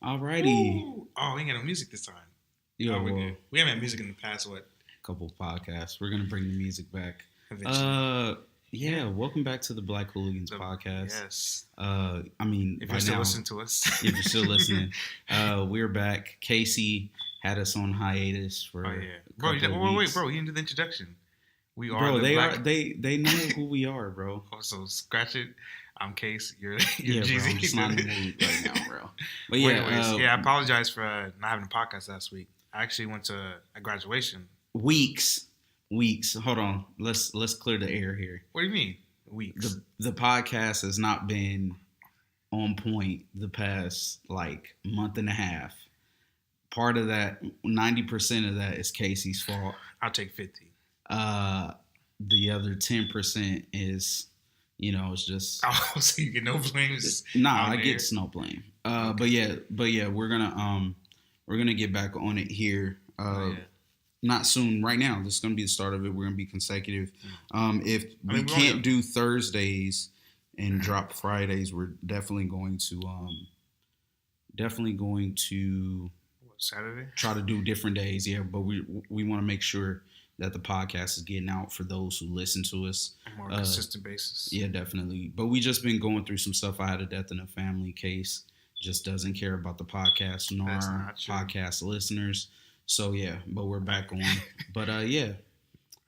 Alrighty. Woo! Oh, we ain't got no music this time. Yeah, Oh, we're well, good. We haven't had music in the past, what? couple podcasts. We're gonna bring the music back. Eventually. Yeah. Welcome back to the Black Hooligans The- podcast. Yes. I mean, If by you're still now, listening to us. if you're still listening, we're back. Casey had us on hiatus for Oh, yeah. a Bro, couple of wait, weeks. bro. You didn't do the introduction. We are Bro, the they Black... are they know who we are, bro. Oh, so scratch it. I'm Case. You're Yeah, Jeezy. bro. I'm just not in the mood right now, bro. But Well, yeah, anyways, I apologize for not having a podcast last week. I actually went to a graduation. weeks. Hold on. Let's clear the air here. What do you mean? Weeks. The podcast has not been on point the past like month and a half. Part of that, 90% of that is Casey's fault. I'll take 50. The other 10% is, it's just Oh, so you get no blames. I get no blame. Okay. But yeah, we're gonna get back on it here. Not soon, right now. This is gonna be the start of it. We're gonna be consecutive. If we can't do Thursdays and drop Fridays, we're definitely going to Saturday? Try to do different days, yeah. But we want to make sure that the podcast is getting out for those who listen to us. On a more consistent basis. Yeah, definitely. But we just been going through some stuff. I had a death in a family case. Just doesn't care about the podcast nor our podcast listeners. So yeah, but we're back on. But yeah.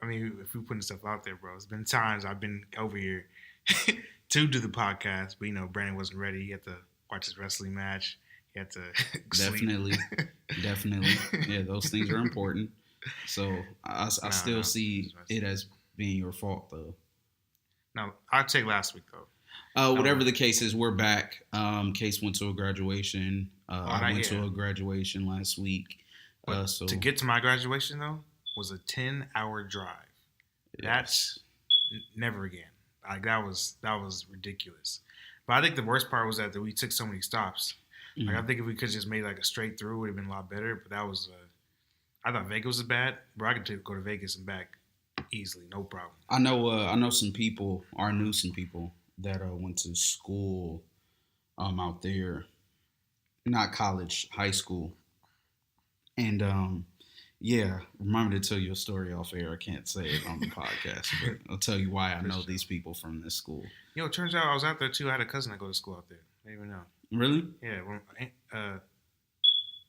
I mean, if we're putting stuff out there, bro, it's been times I've been over here to do the podcast, but Brandon wasn't ready. He had to watch his wrestling match. He had to definitely. Yeah, those things are important. So I still see it as being your fault, though. No, I'll take last week, though. Whatever the case is, we're back. Case went to a graduation. I went to a graduation last week. So to get to my graduation, though, was a 10-hour drive. Yes. That's never again. Like that was ridiculous. But I think the worst part was that we took so many stops. Mm-hmm. Like I think if we could just made like a straight through, it would have been a lot better. But that was, I thought Vegas was bad, but I could go to Vegas and back easily, no problem. I know some people, or knew some people that went to school, out there, not college, high school, and yeah, remember to tell you a story off air. I can't say it on the podcast, but I'll tell you why I know these people from this school. It turns out I was out there too. I had a cousin that go to school out there. I didn't even know. Really? Yeah,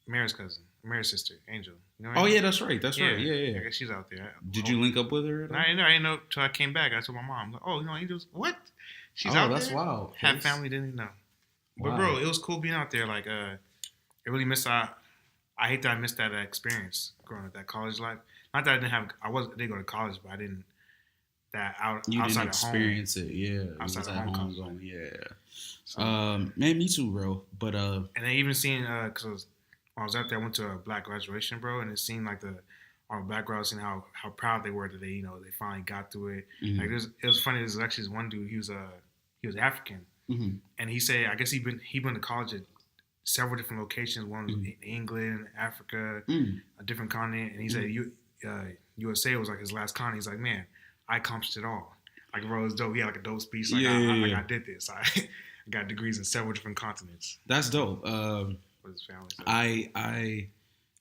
Mary's cousin, Mary's sister, Angel. Oh yeah, that's right. Yeah. I guess she's out there. Did you link up with her? I didn't know until I came back. I told my mom, like, "Oh, Angel's what? She's out there." That's wild. Half family didn't even know. Wow. But bro, it was cool being out there. Like, it really missed out. I hate that I missed that experience growing up, that college life. Not that I didn't go to college, but I didn't. You outside didn't experience it, yeah. Outside of home, yeah. So, man, me too, bro. But and then even seeing, because when I was out there, I went to a black graduation, bro, and it seemed like on the background, seeing how proud they were that they finally got through it. Mm-hmm. Like it was funny. There was actually this one dude. He was African, mm-hmm. and he said, I guess he been to college at several different locations. One was in England, Africa, a different continent, and he said USA was like his last continent. He's like, man, I accomplished it all. Like, bro, it was dope. He had like a dope speech. Like, I did this. I got degrees in several different continents. That's dope. With his family. So. I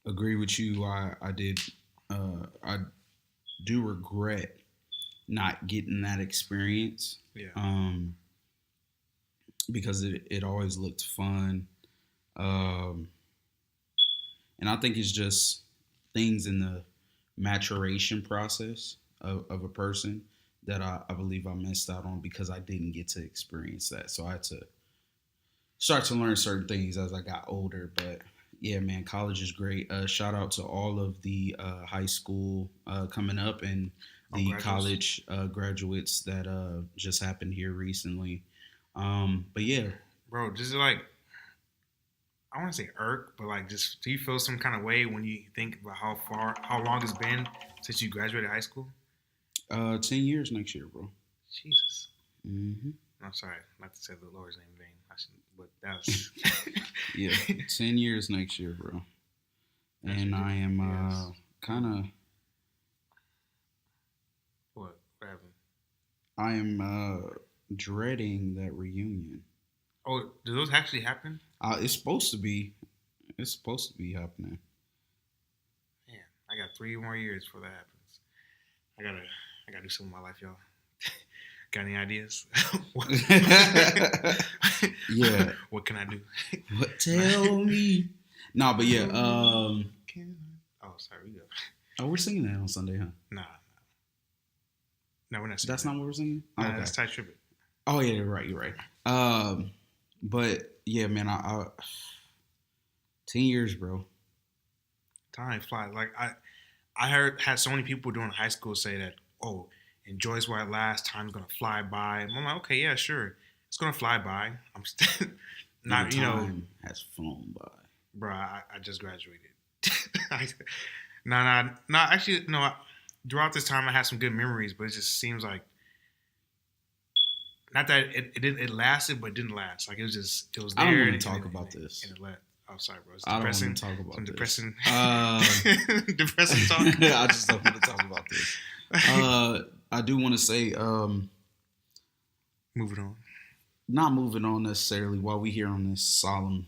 agree with you. I do regret not getting that experience. Yeah. Because it always looked fun. And I think it's just things in the maturation process of a person that I believe I missed out on because I didn't get to experience that. So I had to start to learn certain things as I got older. But yeah, man, college is great. Shout out to all of the high school coming up and the college graduates that just happened here recently. But yeah. Bro, just like, I want to say irk, but like, just do you feel some kind of way when you think about how long it's been since you graduated high school? 10 years next year, bro. Jesus. Mm-hmm. I'm sorry, not to say the Lord's name in vain. I shouldn't, but that was... Yeah, 10 years next year, bro. And I am kind of... What happened? I am dreading that reunion. Oh, do those actually happen? It's supposed to be. It's supposed to be happening. Man, I got 3 more years before that happens. I gotta do something in my life, y'all. Got any ideas? Yeah. What can I do? What tell me? No, but yeah. Oh, sorry, we go. Oh, we're singing that on Sunday, huh? Nah. No, we're not singing. That's not what we're singing? Nah, okay. That's Ty Tribbett. Oh, yeah, you're right. But yeah, man, I 10 years, bro. Time flies. Like I had so many people during high school say that, oh, enjoys while it lasts, time's gonna fly by. And I'm like, okay, yeah, sure. It's gonna fly by. I'm still not, time has flown by. Bro, I just graduated. No, actually, no. Throughout this time, I had some good memories, but it just seems like not that it lasted, but it didn't last. Like it was there. I don't want to talk about this. Oh, sorry, bro. It's I don't depressing. want to talk about Some this. depressing, depressing talk. I just don't want to talk about this. I do want to say, moving on. Not moving on necessarily while we here on this solemn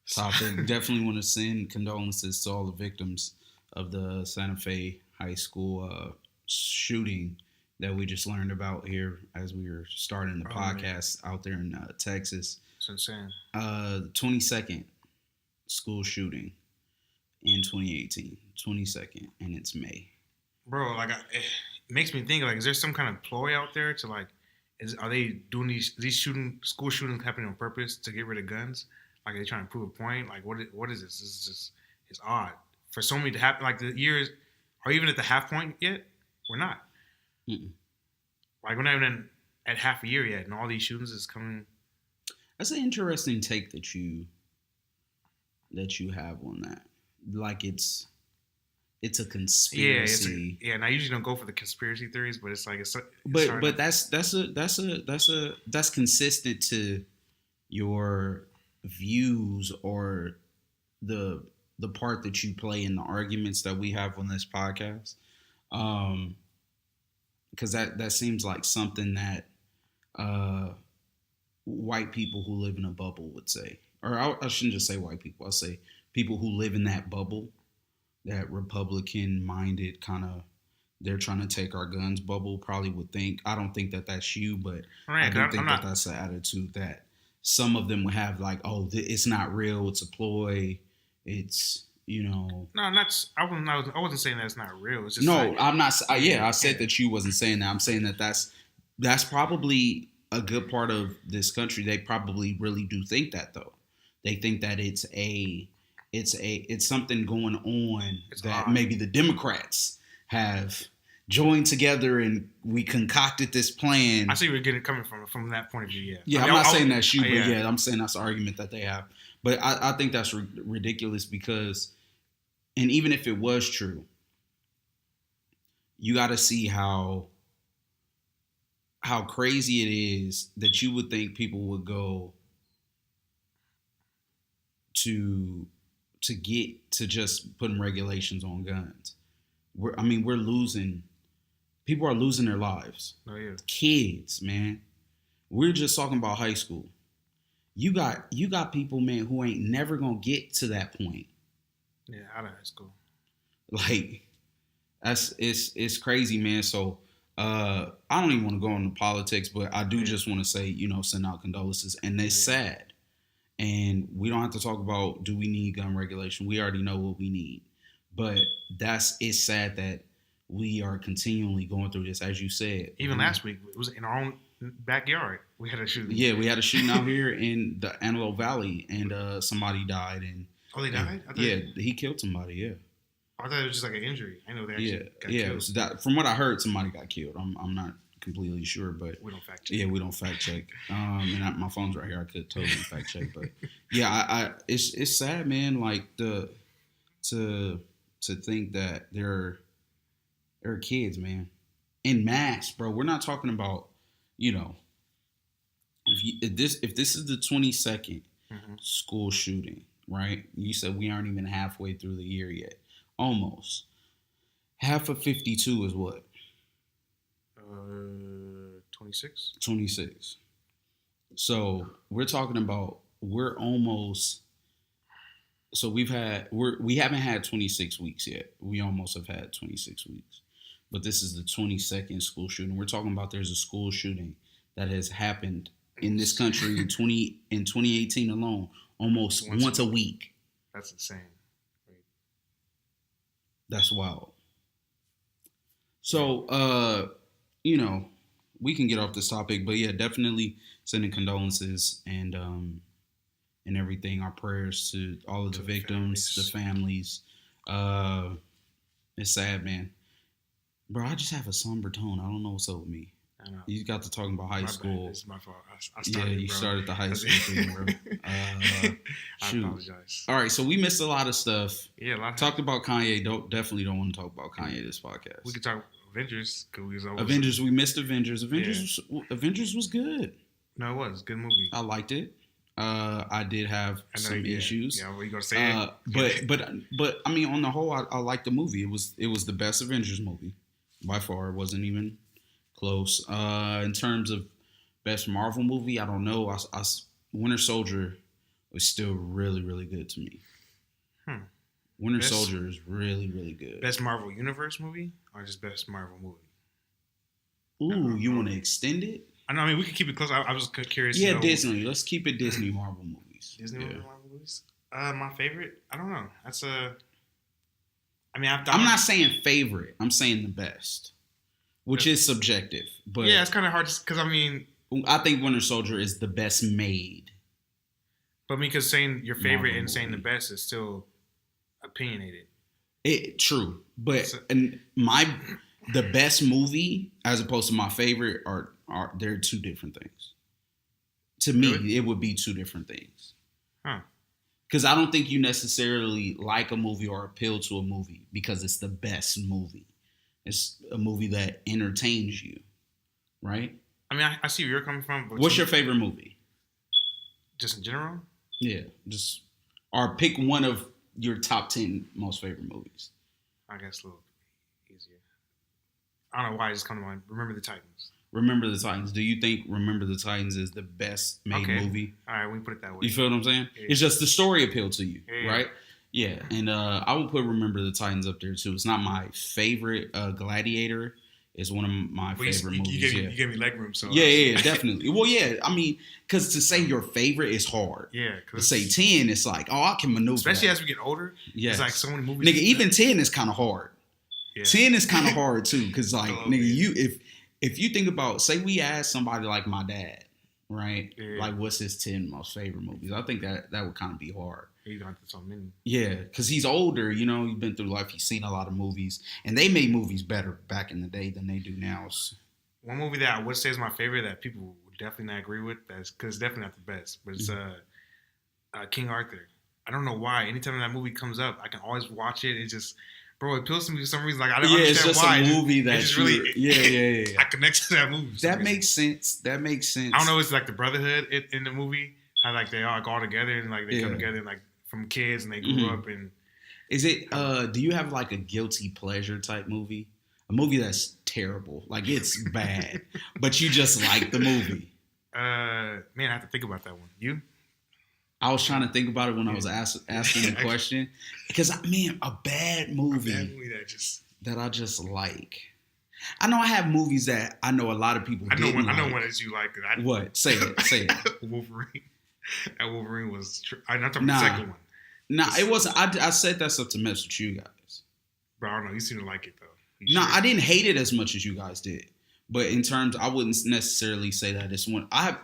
topic. Definitely want to send condolences to all the victims of the Santa Fe High School shooting that we just learned about here as we were starting the podcast out there in Texas. It's insane. 22nd school shooting in 2018. 22nd, and it's May. Bro, like it makes me think, like, is there some kind of ploy out there to, like, are they doing these school shootings happening on purpose to get rid of guns? Like, are they trying to prove a point? Like, what is this? This is just, it's odd. For so many to happen, like, the years, are even at the half point yet? We're not. Mm-mm. Like, we're not even at half a year yet, and all these shootings is coming. That's an interesting take that you have on that. Like, it's a conspiracy. Yeah, and I usually don't go for the conspiracy theories, but it's like it's but that's consistent to your views or the part that you play in the arguments that we have on this podcast. Because that seems like something that white people who live in a bubble would say, or I shouldn't just say white people. I'll say people who live in that bubble. That Republican-minded kind of, they're trying to take our guns bubble probably would think. I don't think that that's you, but I do think that's the attitude that some of them would have. Like, oh, it's not real. It's a ploy. It's, No, not. I wasn't saying that it's not real. It's just I'm not. I said that you wasn't saying that. I'm saying that that's probably a good part of this country. They probably really do think that, though. They think that it's something going on that maybe the Democrats have joined together and we concocted this plan. I see where you're getting coming from that point of view. Yeah. Yeah, I'm not saying that's you, but yeah, I'm saying that's the argument that they have. But I think that's ridiculous because, and even if it was true, you got to see how crazy it is that you would think people would go to get to just putting regulations on guns. We're losing. People are losing their lives. Oh yeah, kids, man. We're just talking about high school. You got people, man, who ain't never gonna get to that point. Yeah, out of high school. Like, it's crazy, man. So I don't even want to go into politics, but I do just want to say, send out condolences, and it's sad. And we don't have to talk about do we need gun regulation. We already know what we need. But it's sad that we are continually going through this, as you said. Even last week, it was in our own backyard. We had a shooting. Yeah, we had a shooting out here in the Antelope Valley, and somebody died. And they died? He killed somebody, yeah. I thought it was just like an injury. I know they actually got killed. So from what I heard, somebody got killed. I'm not completely sure, but we don't fact check. Yeah, we don't fact check. And my phone's right here. I could totally fact check, but yeah, it's sad, man. Like to think that there are kids, man, in mass, bro. We're not talking about, if this is the 22nd school shooting, right? You said we aren't even halfway through the year yet. Almost. Half of 52 is what? 26. 26. So we're talking about we're almost So we haven't had 26 weeks yet. We almost have had 26 weeks, but this is the 22nd school shooting. We're talking about there's a school shooting that has happened in this country in 2018 alone, almost once a week. That's insane. That's wild. So, we can get off this topic, but yeah, definitely sending condolences and everything. Our prayers to all of the victims, the families. It's sad, man. Bro, I just have a somber tone. I don't know what's up with me. I know. You got to talking about high school. It's my fault. I started, you bro. started the high school thing, bro. I apologize. All right, so we missed a lot of stuff. Yeah, a lot. Talked about Kanye. Definitely don't want to talk about Kanye this podcast. We could talk Avengers because we was always Avengers. We missed Avengers. Avengers was good. No, it was good movie. I liked it. I did have some issues. Yeah, what you gonna say? But I mean, on the whole, I liked the movie. It was the best Avengers movie by far. It wasn't even close. In terms of best Marvel movie, I don't know. Winter Soldier was still really, really good to me. Winter Soldier is really, really good. Best Marvel Universe movie or just best Marvel movie? Ooh, you want to extend it? I mean, we could keep it close. I was curious. Yeah, Disney. Let's keep it Disney Marvel movies. Disney Marvel movies. My favorite. I don't know. That's a. I mean, I'm not saying favorite. I'm saying the best, which is subjective. But yeah, it's kind of hard because I mean, I think Winter Soldier is the best made. But because saying your favorite Marvel and saying the best is still opinionated. True, but the best movie as opposed to my favorite are they're two different things. To me, it would be two different things. Huh. Because I don't think you necessarily like a movie or appeal to a movie because it's the best movie. It's a movie that entertains you, right? I mean, I see where you're coming from. But what's your favorite movie? Just in general? Yeah, or pick one of your top 10 most favorite movies. I guess a little easier. I don't know why it just come to mind. Remember the Titans. Remember the Titans. Do you think Remember the Titans is the best made movie? All right, we put it that way. You feel what I'm saying? Yeah. It's just the story appeal to you, right? Yeah, and I would put Remember the Titans up there too. It's not my favorite. Gladiator is one of my favorite movies. You gave me leg room, so yeah, definitely. Well, yeah, I mean, because to say your favorite is hard. Yeah, to say 10, it's like, I can maneuver. Especially as we get older. Yeah, it's like so many movies. Nigga, even 10 is kind of hard. Yeah. 10 is kind of hard too, because like, nigga, if you think about, say we ask somebody like my dad, right? Yeah. Like, what's his 10 most favorite movies? I think that would kind of be hard. He's gone through so many. Yeah, because he's older, he's been through life, he's seen a lot of movies, and they made movies better back in the day than they do now. One movie that I would say is my favorite that people would definitely not agree with, because it's definitely not the best, but it's King Arthur. I don't know why. Anytime that movie comes up, I can always watch it. It's just, bro, it appeals to me for some reason. Like, I don't understand why. It's just a movie that really, yeah. I connect to that movie. That makes sense. I don't know. It's like the brotherhood in the movie. How like they all together and like they come together and like from kids and they grew up and. Is it? Do you have like a guilty pleasure type movie? A movie that's terrible, like it's bad, but you just like the movie. Man, I have to think about that one. You? I was trying to think about it when I was asking the question, because a bad movie that I just like. I know I have movies that I know a lot of people. I know one that you like. What? Say it. Wolverine. That Wolverine was. I'm not talking about the second one. Nah, it wasn't. I said that stuff to mess with you guys. Bro, I don't know. You seem to like it though. I didn't hate it as much as you guys did. But in terms, I wouldn't necessarily say that it's one. I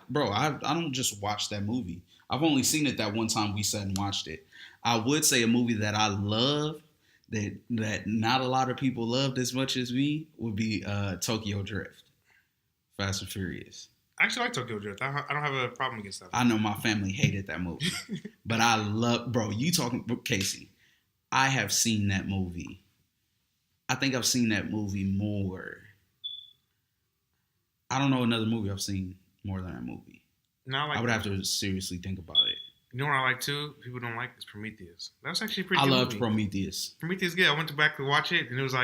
don't just watch that movie. I've only seen it that one time we sat and watched it. I would say a movie that I love that not a lot of people loved as much as me would be Tokyo Drift, Fast and Furious. I actually like Tokyo Drift. I don't have a problem against that. I know my family hated that movie, but I love, bro. You talking, Casey? I have seen that movie. I think I've seen that movie more. I don't know another movie I've seen more than that movie. No, I would have to seriously think about it. You know what I like too? People don't like is Prometheus. That was actually pretty. I loved Prometheus. Prometheus, yeah. I went back to watch it, and it was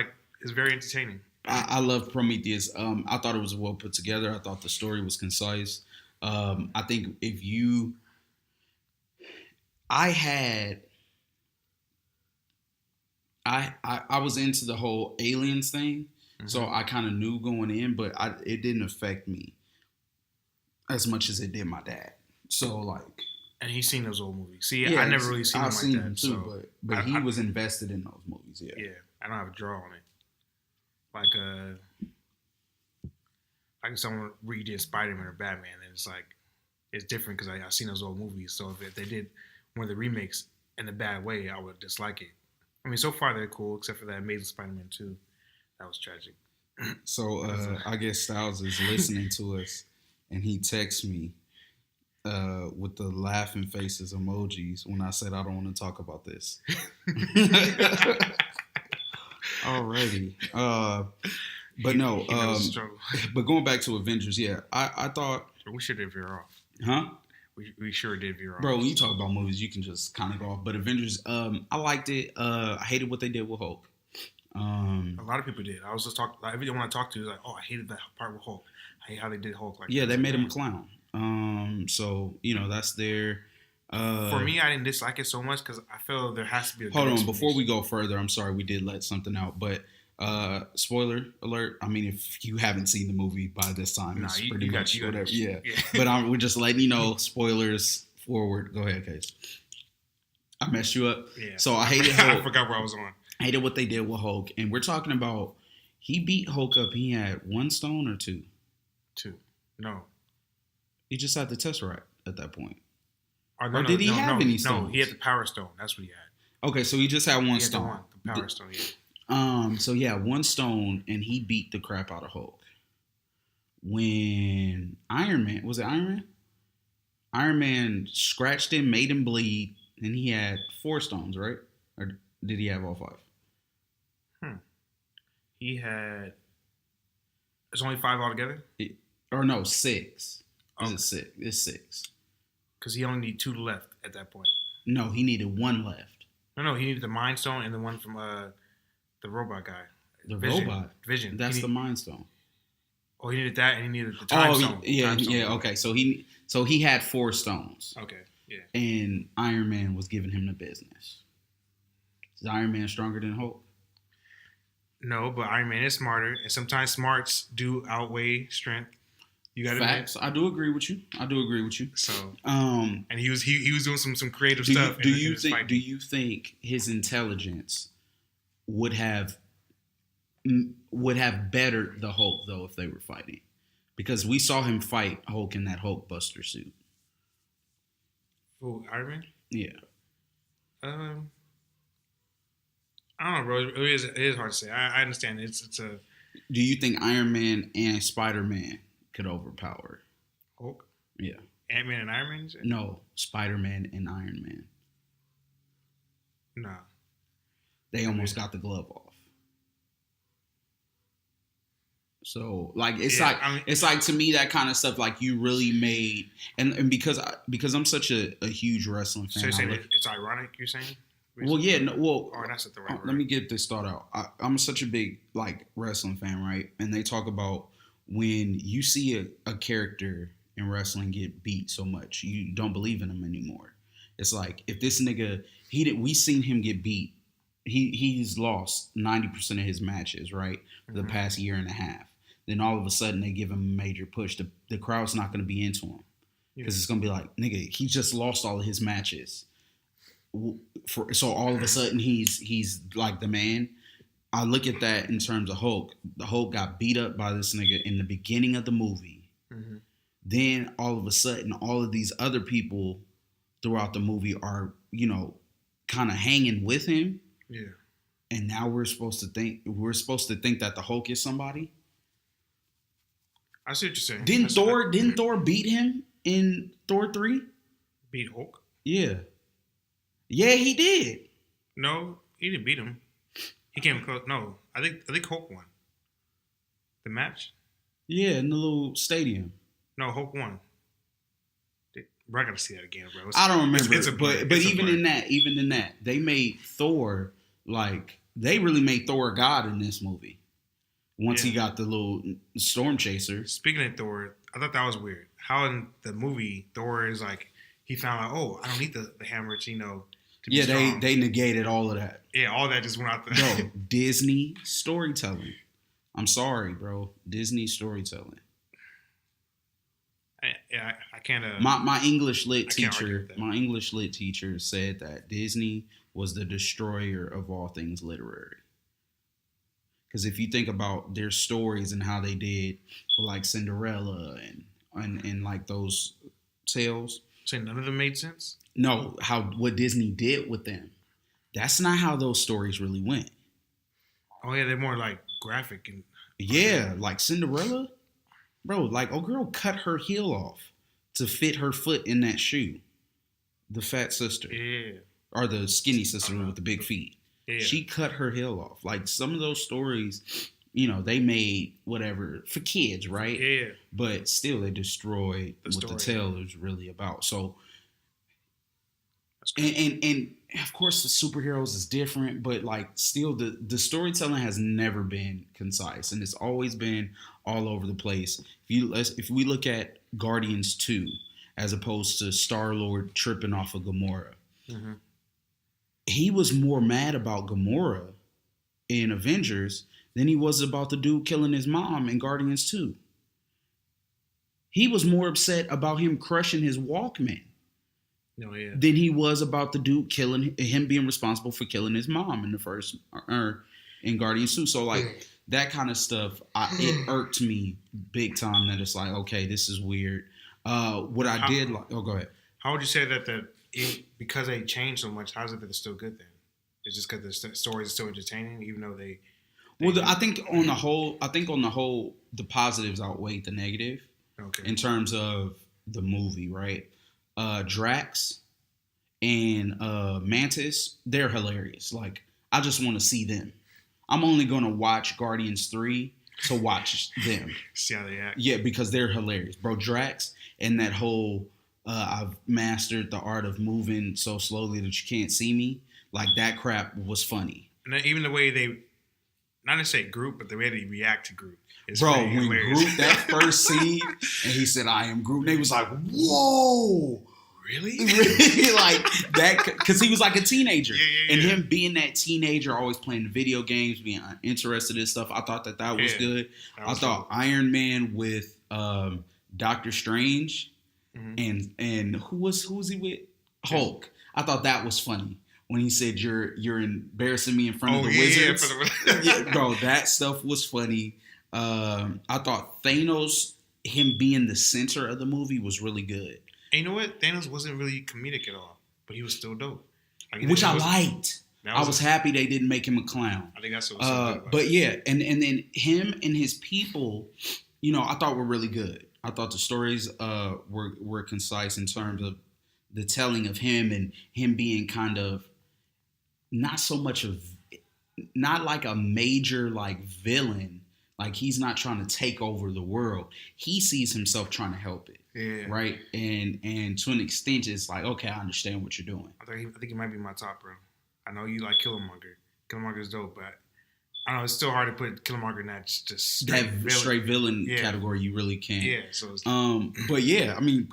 very entertaining. I loved Prometheus. I thought it was well put together. I thought the story was concise. I think I was into the whole aliens thing, so Mm-hmm. I kind of knew going in, but it didn't affect me as much as it did my dad. So like, And he's seen those old movies. See, I yeah, never really seen I've them like seen them that. too, So but he was invested in those movies. Yeah. yeah, I don't have a draw on it. Like someone redid Spider-Man or Batman, and it's like it's different because I've seen those old movies. So if they did one of the remakes in a bad way, I would dislike it. I mean, so far they're cool, except for that Amazing Spider-Man 2. That was tragic. So I guess Styles is listening to us, and he texts me with the laughing faces emojis when I said I don't want to talk about this. Alrighty. But no. He knows the struggle. But going back to Avengers, yeah, I thought, We sure did veer off. huh? We sure did veer off. Bro, when you talk about movies, you can just kind of go off. But Avengers, I liked it. I hated what they did with Hulk. A lot of people did. I was just talking. Like, everyone I talked to was like, "Oh, I hated that part with Hulk. I hate how they did Hulk." Like, Yeah, they made him a clown. So that's their. For me, I didn't dislike it so much because I feel there has to be a Hold good on, before we explanation. go further, I'm sorry we did let something out, but spoiler alert. I mean, if you haven't seen the movie by this time, Nah, it's you pretty got much you got whatever. Yeah, yeah. but we're just letting you know spoilers forward. Go ahead, Case. I messed you up. Yeah. So I hated I Hulk. forgot where I was on. Hated what they did with Hulk, and we're talking about he beat Hulk up. He had 1 stone or 2. 2. No. He just had the Tesseract at that point. No, Or did he have any No, stones? he had the Power Stone. That's what he had. Okay, so he just had 1 He had stone. the Power Stone, yeah. So yeah, 1 stone, and he beat the crap out of Hulk. When Iron Man, was it Iron Man? Iron Man scratched him, made him bleed, and he had 4 stones, right? Or did he have all 5? He had. There's only 5 altogether. Or no, 6. Oh. Is it 6? It's 6. Because he only needed 2 left at that point. No, he needed 1 left. No, he needed the Mind Stone and the one from the robot guy. The Vision. robot. Vision. That's the Mind Stone. Oh, he needed that, and he needed the Time Stone. Yeah, Time Stone. yeah. Okay, so he had 4 stones, Okay, yeah. and Iron Man was giving him the business. Is Iron Man stronger than Hulk? No, but Iron Man is smarter, and sometimes smarts do outweigh strength. You got Facts. I do agree with you. So, Um, and he was doing some creative do stuff. you think his intelligence would have bettered the Hulk though if they were fighting? Because we saw him fight Hulk in that Hulk Buster suit. Who, Iron Man? Yeah. I don't know, bro. It is hard to say. I understand. It's a Do you think Iron Man and Spider-Man could overpower? Hulk, Yeah. Ant-Man and Iron Man. You said? No, Spider-Man and Iron Man. No. They almost got the glove off. So like it's like to me that kind of stuff like you really made and because I'm such a huge wrestling fan. So you're saying it's ironic? You're saying? Well, yeah, no, well, or that's not the right word. Let me get this thought out. I'm such a big like wrestling fan, right? And they talk about when you see a character in wrestling get beat so much, you don't believe in him anymore. It's like if this nigga we seen him get beat. He's lost 90% of his matches, right? For the past year and a half. Then all of a sudden they give him a major push. The crowd's not going to be into him because it's going to be like, nigga, he just lost all of his matches. So all of a sudden he's like the man. I look at that in terms of Hulk. The Hulk got beat up by this nigga in the beginning of the movie. Mm-hmm. Then all of a sudden, all of these other people throughout the movie are, kind of hanging with him. Yeah. And now we're supposed to think that the Hulk is somebody. I see what you're saying. Didn't Thor beat him in Thor 3? Beat Hulk? Yeah. Yeah, he did. No, he didn't beat him. He came close. No, I think Hulk won the match. Yeah, in the little stadium. No, Hulk won. Bro, I gotta see that again, bro. I don't remember. But even in that, they made Thor they really made Thor a god in this movie. Once he got the little storm chaser. Speaking of Thor, I thought that was weird. How in the movie Thor is like he found out, oh, I don't need the hammer to to be Yeah, strong. they negated all of that. Yeah, all that just went out the. Bro, Disney storytelling. I'm sorry, bro. Disney storytelling. I can't. My English lit I can't argue teacher, with that. my English lit teacher said that Disney was the destroyer of all things literary. Because if you think about their stories and how they did, like Cinderella and like those tales, So none of them made sense. no, how what Disney did with them, that's not how those stories really went. Oh yeah, they're more like graphic and. Yeah, like Cinderella, bro. Like, a girl cut her heel off to fit her foot in that shoe. The fat sister, Yeah. or the skinny sister with the big feet. Yeah. She cut her heel off. Like, some of those stories, they made whatever for kids, right? Yeah. But still, they destroyed The what the story. tale is really about. So, That's crazy. and of course, the superheroes is different, but like, still, the storytelling has never been concise, and it's always been all over the place. If we look at Guardians 2, as opposed to Star-Lord tripping off of Gamora, Mm-hmm. he was more mad about Gamora in Avengers than he was about the dude killing his mom in Guardians 2. He was more upset about him crushing his Walkman No, yeah. than he was about the dude him being responsible for killing his mom in the first, in Guardians 2. So, like, that kind of stuff, it irked me big time that it's like, okay, this is weird. What I did, like, oh, go ahead. How would you say that because they changed so much? How is it that it's still good then? It's just because the stories are still entertaining, even though they. Well, I think on the whole, the positives outweigh the negative Okay. in terms of the movie, right? Drax and Mantis, they're hilarious. Like, I just want to see them. I'm only going to watch Guardians 3 to watch them. See how they act. Yeah, because they're hilarious. Bro, Drax and that whole I've mastered the art of moving so slowly that you can't see me. Like, that crap was funny. And then even the way they, not to say Groot, but the way they react to Groot. Bro, when Groot, that first scene, and he said, "I am Groot," and they was like, "Whoa." Really? Like that, because he was like a teenager, Yeah. and him being that teenager, always playing the video games, being interested in stuff. I thought that was good. That was I thought cool. Iron Man with Doctor Strange, Mm-hmm. and who was he with? Hulk. I thought that was funny when he said, "You're embarrassing me in front of the wizards." Yeah, bro, that stuff was funny. I thought Thanos, him being the center of the movie, was really good. And you know what? Thanos wasn't really comedic at all, but he was still dope. Like, Which I liked. I was happy they didn't make him a clown. I think that's what was so good about But it. yeah, and then him and his people, I thought were really good. I thought the stories were concise in terms of the telling of him and him being kind of not like a major like villain. Like, he's not trying to take over the world. He sees himself trying to help it. Yeah. Right? And to an extent, it's like, okay, I understand what you're doing. I think he might be my top, bro. I know you like Killmonger. Killmonger's dope, but I don't know, it's still hard to put Killmonger in that just Straight villain category. You really can't. Yeah. So it's, but yeah, I mean,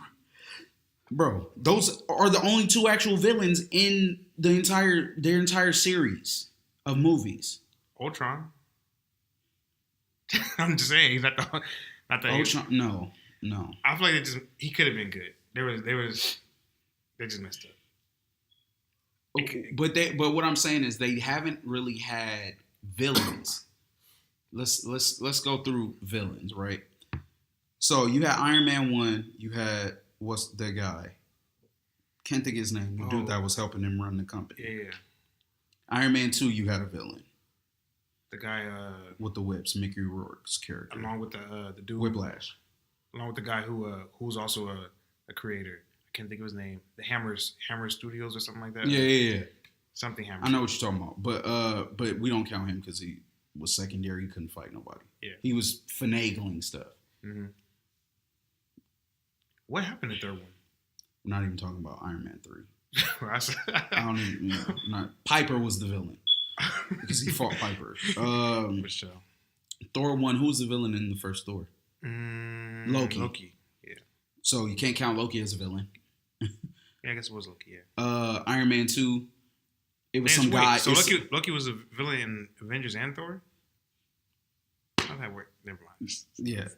bro, those are the only two actual villains in their entire series of movies. Ultron. I'm just saying, he's not the Ultron, no. I feel like he could have been good. They just messed up. But what I'm saying is they haven't really had villains. Let's go through villains, right? So you had Iron Man 1, you had what's the guy? Can't think of his name. The dude that was helping him run the company. Yeah. Iron Man 2, you had a villain. The guy with the whips, Mickey Rourke's character. Along with the dude Whiplash. Along with the guy who's also a creator. I can't think of his name. The Hammer Studios or something like that. Yeah. Something Hammer. I know what you're talking about, but we don't count him because he was secondary. He couldn't fight nobody. Yeah. He was finagling stuff. Mm-hmm. What happened in the third one? We're not even talking about Iron Man 3. I don't even. Piper was the villain because he fought Piper. For sure. Thor 1. Who was the villain in the first Thor? Loki. Yeah. So you can't count Loki as a villain. Yeah, I guess it was Loki. Yeah. Iron Man 2. It was some guy. So Loki was a villain in Avengers and Thor? How that work? Never mind. Yeah.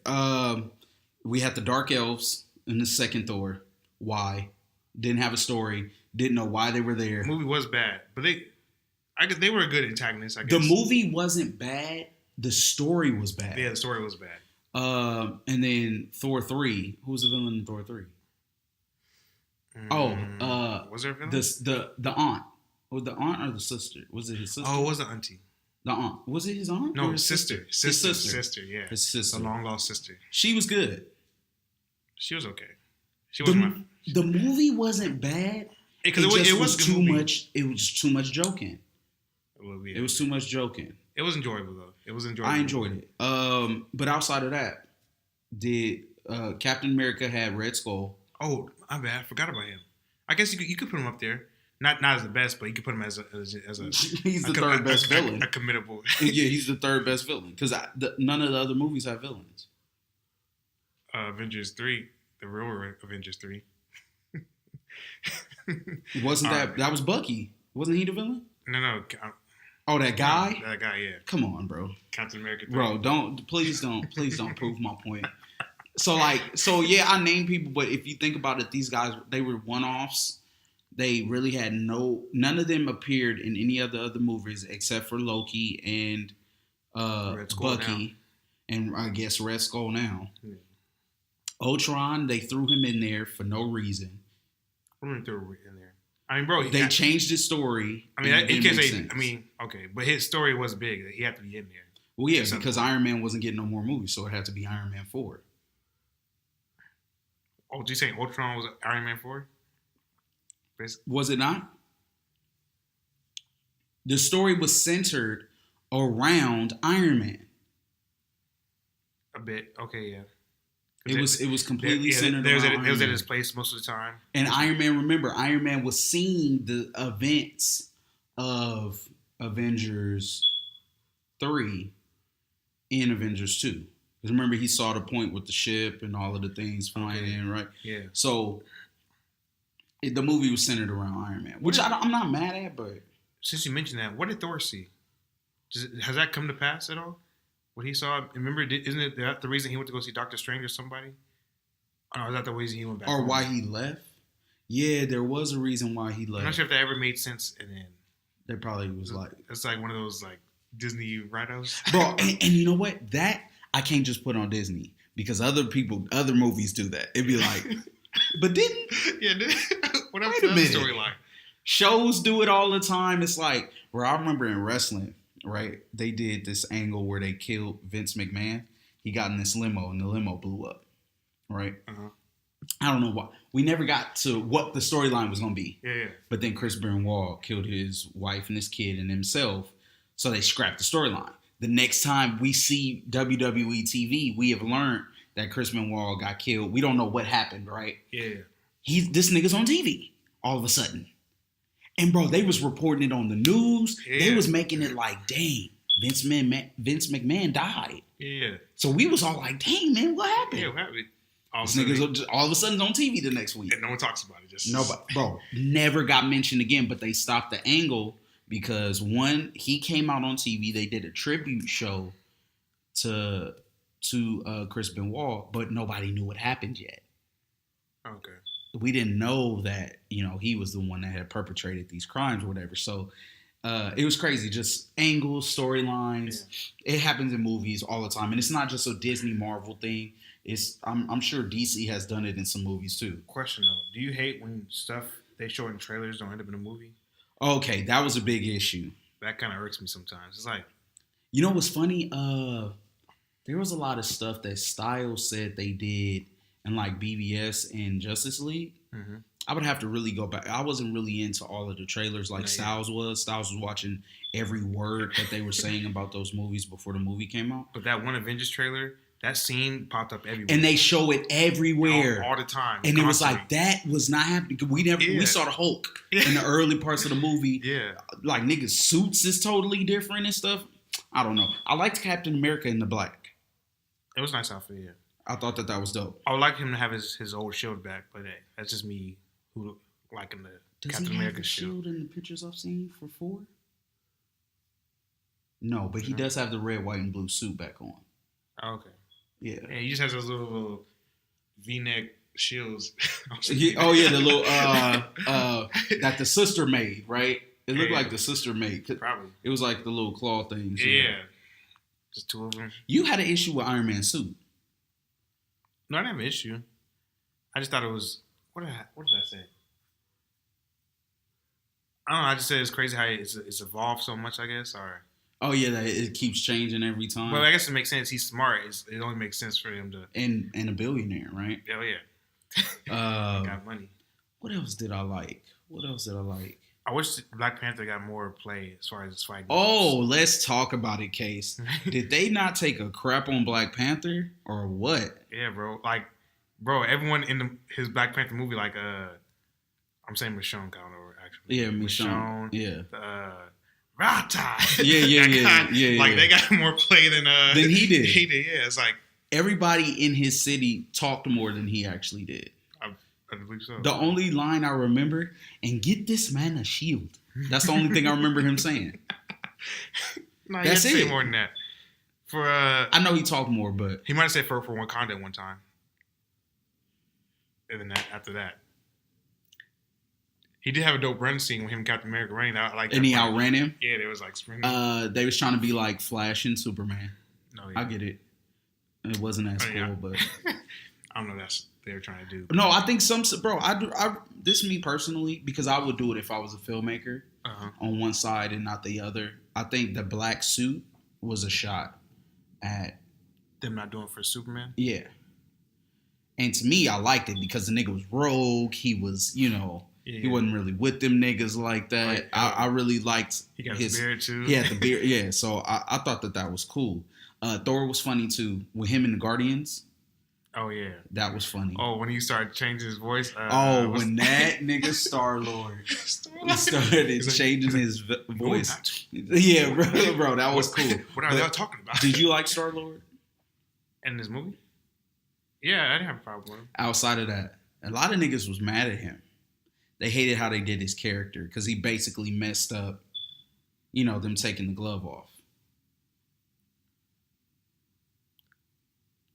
We had the Dark Elves in the second Thor. Why? Didn't have a story. Didn't know why they were there. The movie was bad, but I guess they were a good antagonist. I guess the movie wasn't bad. The story was bad. Yeah, the story was bad. And then Thor 3. Who was the villain in Thor 3? Was there a villain? The aunt. Was the aunt or the sister? Was it his sister? Oh, it was the auntie. The aunt. Was it his aunt? No, his sister. Sister, yeah. His sister. The long lost sister. She was good. She was okay. She wasn't the movie wasn't bad. Because it was too much. It was too much joking. Yeah. It was too much joking. It was enjoyable though. It was enjoyable. I enjoyed it. But outside of that, did Captain America had Red Skull? Oh, my bad. I forgot about him. I guess you could put him up there. Not as the best, but you could put him as a he's the third best villain. A committable. Yeah, he's the third best villain because none of the other movies have villains. Avengers 3, the real Avengers 3. Wasn't that was Bucky? Wasn't he the villain? No. Oh, that guy? That guy, yeah. Come on, bro. Captain America 3. Bro, please don't prove my point. So yeah, I named people, but if you think about it, these guys, they were one-offs. They really had none of them appeared in any of the other movies except for Loki and Bucky, and I guess Red Skull now. Yeah. Ultron, they threw him in there for no reason. What do you threw in there? I mean, bro, they changed his story. I mean, he can't say. Sense. I mean, okay, but his story was big. He had to be in there. Well, yeah, because Iron Man wasn't getting no more movies, so it had to be Iron Man 4. Oh, did you say Ultron was Iron Man 4? Was it not? The story was centered around Iron Man. A bit, okay, yeah. It was completely centered around Iron Man. It was at his place most of the time. And Iron Man, remember, Iron Man was seeing the events of Avengers 3 in Avengers 2. Because remember, he saw the point with the ship and all of the things flying in, right? Yeah. So the movie was centered around Iron Man, which I'm not mad at, but... Since you mentioned that, what did Thor see? Has that come to pass at all? What he saw? Remember, isn't it that the reason he went to go see Doctor Strange or somebody? Or is that the reason he went back? Or home? Why he left? Yeah, there was a reason why he left. I'm not sure if that ever made sense. And then there probably was it's like one of those like Disney write-offs. Bro, and you know what? That I can't just put on Disney because other movies do that. It'd be like... But didn't? Yeah, what else Wait a minute. Storyline? Shows do it all the time. It's like, where I remember in wrestling, right? They did this angle where they killed Vince McMahon. He got in this limo and the limo blew up, right? Uh-huh. I don't know why. We never got to what the storyline was going to be. Yeah. But then Chris Benoit killed his wife and his kid and himself, so they scrapped the storyline. The next time we see WWE TV, we have learned that Chris Benoit got killed. We don't know what happened, right? Yeah. This nigga's on TV all of a sudden. And bro, they was reporting it on the news. Yeah. They was making it like, dang, Vince McMahon died. Yeah. So we was all like, dang, man, what happened? Yeah, what happened? This nigga's all of a sudden on TV the next week. And no one talks about it. Nobody, bro, never got mentioned again, but they stopped the angle because one, he came out on TV. They did a tribute show to Chris Benoit, but nobody knew what happened yet. Okay. We didn't know that, he was the one that had perpetrated these crimes or whatever. So it was crazy. Just angles, storylines. Yeah. It happens in movies all the time. And it's not just a Disney Marvel thing. I'm sure DC has done it in some movies too. Question though. Do you hate when stuff they show in trailers don't end up in a movie? Okay, that was a big issue. That kind of irks me sometimes. It's like... You know what's funny? There was a lot of stuff that Styles said they did in like BBS and Justice League. Mm-hmm. I would have to really go back. I wasn't really into all of the trailers like Styles was. Styles was watching every word that they were saying about those movies before the movie came out. But that one Avengers trailer, that scene popped up everywhere. And they show it everywhere. All the time. And it was like, that was not happening. We saw the Hulk in the early parts of the movie. Yeah. Like niggas' suits is totally different and stuff. I don't know. I liked Captain America in the black. It was a nice outfit, yeah. I thought that was dope. I would like him to have his old shield back, but hey, that's just me who liking the Does Captain he have America's the shield in the pictures I've seen for 4? No, but he does have the red, white, and blue suit back on. Oh, okay. Yeah. Yeah, he just has those little V-neck shields. Oh yeah, the little that the sister made, right? It looked like the sister made. Probably. It was like the little claw things. Yeah. Just 2 of them. You had an issue with Iron Man's suit. No, I didn't have an issue. I just thought it was. What did I say? I don't know. I just said it's crazy how it's evolved so much, I guess. Or. Oh yeah, that it keeps changing every time. Well, I guess it makes sense. He's smart. It only makes sense for him to. And a billionaire, right? Oh yeah. Got money. What else did I like? I wish Black Panther got more play as far as his fight goes. Oh, let's talk about it, Case. Did they not take a crap on Black Panther or what? Yeah, bro. Like, everyone in his Black Panther movie, like, I'm saying Michonne Calvin, actually. Yeah, Michonne. Yeah. Rata. Yeah. Like, they got more play than he did. He did, yeah. It's like everybody in his city talked more than he actually did. I believe so. The only line I remember, and get this man a shield. That's the only thing I remember him saying. No, That's he had to it. say more than that. For I know he talked more, but he might have said for Wakanda one time. And then after that, he did have a dope run scene with him and Captain America running. I like that. And he part. outran him. Yeah, they was like sprinting. They was trying to be like Flash and Superman. No, yeah. I get it. It wasn't as cool, but I don't know. That's what they were trying to do. No, I think this is me personally, because I would do it if I was a filmmaker on one side and not the other. I think the black suit was a shot at them not doing for Superman. Yeah. And to me, I liked it because the nigga was rogue. He was, he wasn't really with them niggas like that. Right. I really liked he got his beard too. He had the beard, yeah. So I thought that was cool. Thor was funny too with him and the Guardians. Oh yeah, that was funny. Oh, when he started changing his voice. When that nigga Star-Lord started changing his voice. Yeah, bro, that was cool. What are y'all talking about? Did you like Star-Lord in this movie? Yeah, I didn't have a problem with him. Outside of that, a lot of niggas was mad at him. They hated how they did his character because he basically messed up, them taking the glove off.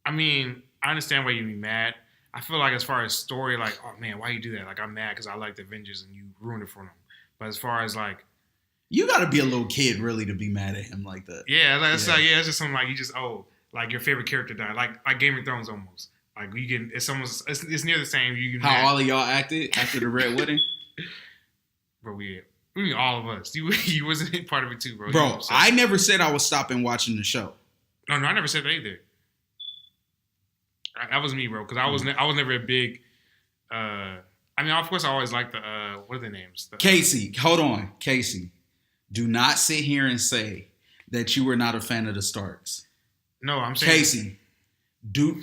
I mean, I understand why you'd be mad. I feel like as far as story, like, oh man, why you do that? Like, I'm mad because I like the Avengers and you ruined it for them. But as far as like, you got to be a little kid really to be mad at him like that. Yeah, it's just something like you just like your favorite character died, like Game of Thrones almost. Like you can, it's near the same. You can how all of y'all acted after the Red Wedding, bro. We mean all of us. You wasn't part of it too, bro. Bro, I never said I was stopping watching the show. No, I never said that either. That was me, bro. Because I was never a big. I mean, of course, I always liked the what are the names? Casey, hold on, Casey. Do not sit here and say that you were not a fan of the Starks. No, I'm saying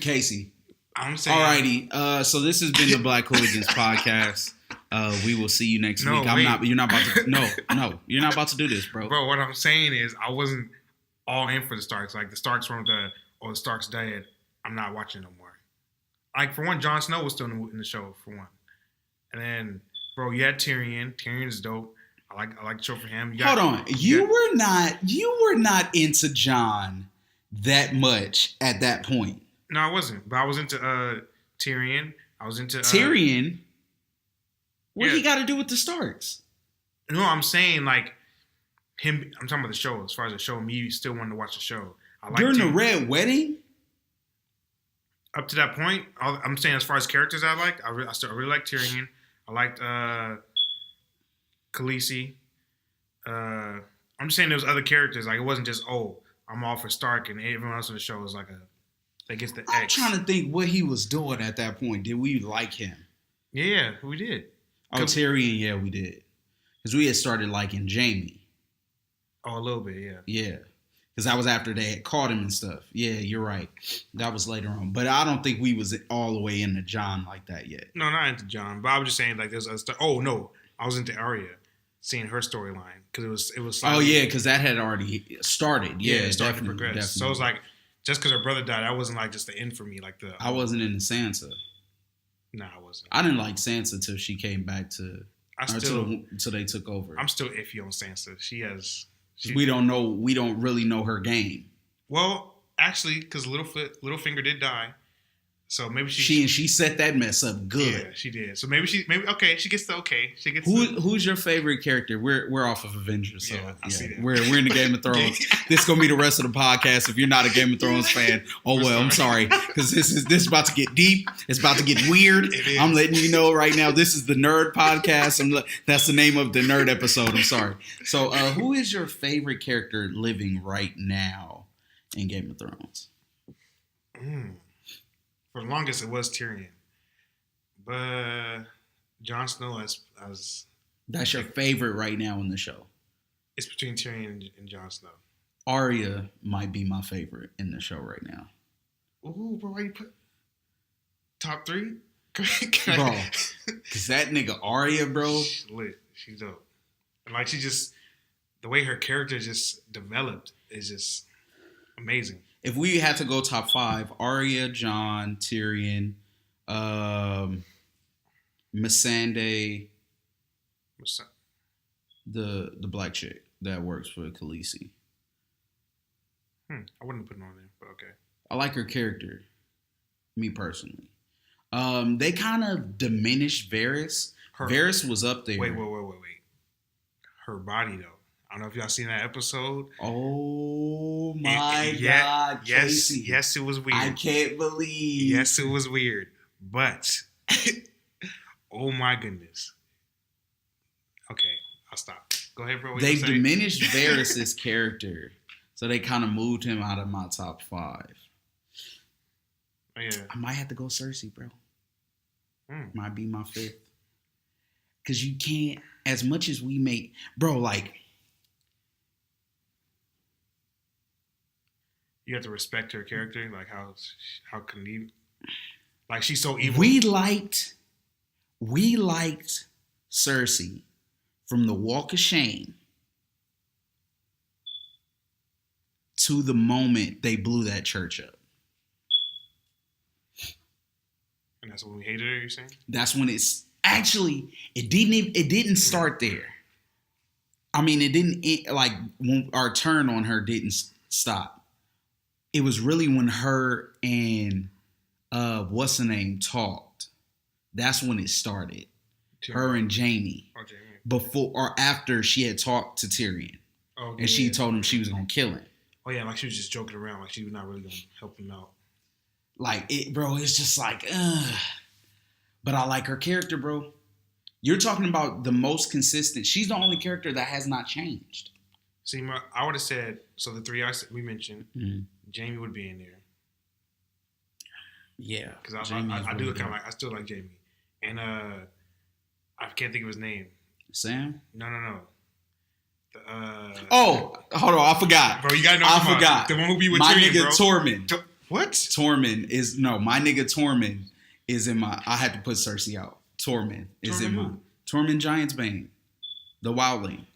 Casey. I'm saying. Alrighty. So this has been the Black Hooligans podcast. We will see you next week. You're not about to. No, you're not about to do this, bro. Bro, what I'm saying is I wasn't all in for the Starks. Like the Starks from the Starks dead. I'm not watching no more. Like for one, Jon Snow was still in the show for one, and then bro, you had Tyrion. Tyrion's dope. I like the show for him. Hold on, you were not into Jon that much at that point. No, I wasn't. But I was into Tyrion. I was into Tyrion. What he got to do with the Starks? No, I'm saying like him. I'm talking about the show. As far as the show, me still wanting to watch the show. During the Red Wedding. Up to that point, I'm saying as far as characters I liked, I really liked Tyrion. I liked Khaleesi. I'm just saying there was other characters. Like it wasn't just I'm all for Stark and everyone else in the show was like that gets the X. I'm trying to think what he was doing at that point. Did we like him? Yeah, we did. Oh, Tyrion, yeah, we did. Because we had started liking Jaime. Oh, a little bit, yeah. Yeah. Because that was after they had caught him and stuff. Yeah, you're right. That was later on. But I don't think we was all the way into Jon like that yet. No, not into Jon. But I was just saying, like, there's other stuff. Oh, no. I was into Arya, seeing her storyline. Because it was oh, yeah, because that had already started. Yeah, it started to progress. Definitely. So it was like, just because her brother died, that wasn't like just the end for me. Like I wasn't into Sansa. Nah, I wasn't. I didn't like Sansa till she came back to... until they took over. I'm still iffy on Sansa. We don't know. We don't really know her game. Well, actually, because Littlefinger did die, so maybe she set that mess up good. Yeah, she did. So maybe she gets the okay. She gets. Who's your favorite character? We're off of Avengers, so I see that. we're in the Game of Thrones. This is gonna be the rest of the podcast. If you're not a Game of Thrones fan, I'm sorry, because this is about to get deep. It's about to get weird. I'm letting you know right now. This is the Nerd Podcast. That's the name of the Nerd episode. I'm sorry. So, who is your favorite character living right now in Game of Thrones? For the longest, it was Tyrion, but Jon Snow as that's your favorite right now in the show. It's between Tyrion and Jon Snow. Arya might be my favorite in the show right now. Ooh, bro, why you put top 3? Bro, because that nigga Arya, bro, she's lit. She's dope. And like the way her character just developed is just amazing. If we had to go top 5, Arya, Jon, Tyrion, Missandei, the black chick that works for Khaleesi. I wouldn't put it on there, but okay. I like her character, me personally. They kind of diminished Varys. Varys was up there. Wait. Her body, though. I don't know if y'all seen that episode. Oh my God, Casey. Yes, it was weird. I can't believe. Yes, it was weird. But, oh my goodness. Okay, I'll stop. Go ahead, bro. They diminished Varys' character, so they kind of moved him out of my top 5. Oh, yeah. I might have to go Cersei, bro. Might be my 5th. Because you can't, as much as we make, bro, like, you have to respect her character, like how can like she's so evil. We liked Cersei from the Walk of Shame to the moment they blew that church up. And that's when we hated her, you're saying? That's when it didn't start there. I mean, it didn't, like, when our turn on her didn't stop. It was really when her and what's her name talked. That's when it started. Her and Jaime. Oh, Jaime. Before or after she had talked to Tyrion. Oh, and she told him she was gonna kill him. Oh yeah, like she was just joking around, like she was not really gonna help him out. Like it, bro, it's just like, but I like her character, bro. You're talking about the most consistent. She's the only character that has not changed. See, I would have said, so the 3 we mentioned, Jaime would be in there. Yeah. Because I do kind of like, I still like Jaime. And I can't think of his name. Sam? No. Hold on, I forgot. Bro, you gotta know. I forgot. The one who be with my Tyrion, nigga bro. Tormund. What? Tormund is, no, my nigga Tormund is in my, I had to put Cersei out. Tormund is in my, Tormund Giantsbane. The wildling.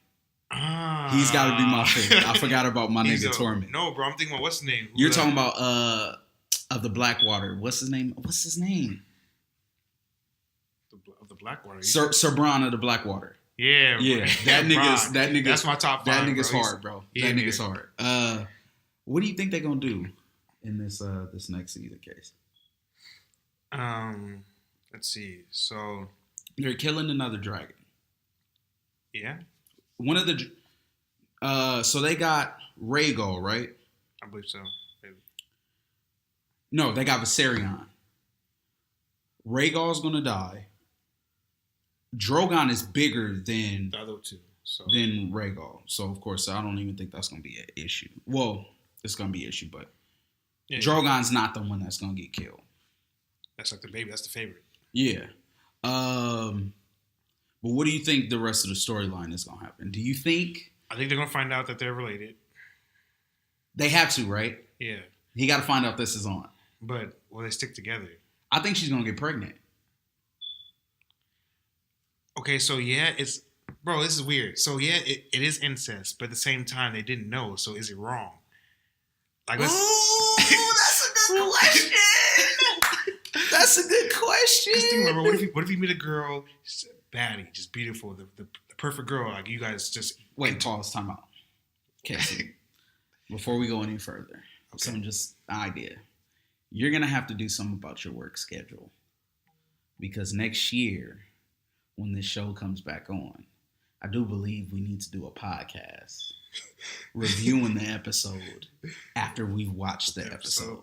He's got to be my favorite. I forgot about my nigga Tormund. No, bro, I'm thinking about what's his name. You're talking about of the Blackwater. What's his name? Of the Blackwater. Sir Bronn of the Blackwater. Yeah. That nigga's. That's my top 5. That nigga's bro. hard, bro. That nigga's hard. What do you think they're gonna do in this next season, Case? Let's see. So they're killing another dragon. Yeah. One of the, so they got Rhaegal, right? I believe so. Maybe. No, they got Viserion. Rhaegal's gonna die. Drogon is bigger than the other 2, than Rhaegal. So of course, I don't even think that's gonna be an issue. Well, it's gonna be an issue, but Drogon's not the one that's gonna get killed. That's like the baby. That's the favorite. Yeah. But what do you think the rest of the storyline is going to happen? Do you think... I think they're going to find out that they're related. They have to, right? Yeah. He got to find out this is on. But will they stick together? I think she's going to get pregnant. Okay, so yeah, it's... Bro, this is weird. So yeah, it is incest, but at the same time, they didn't know, so is it wrong? Like, ooh, that's a good question! That's a good question! Because think about it, what if you meet a girl... baddie, just beautiful, the perfect girl. Like you guys just wait, pause, time out. Casey, before we go any further, some just idea. You're gonna have to do something about your work schedule because next year, when this show comes back on, I do believe we need to do a podcast reviewing the episode after we've watched the episode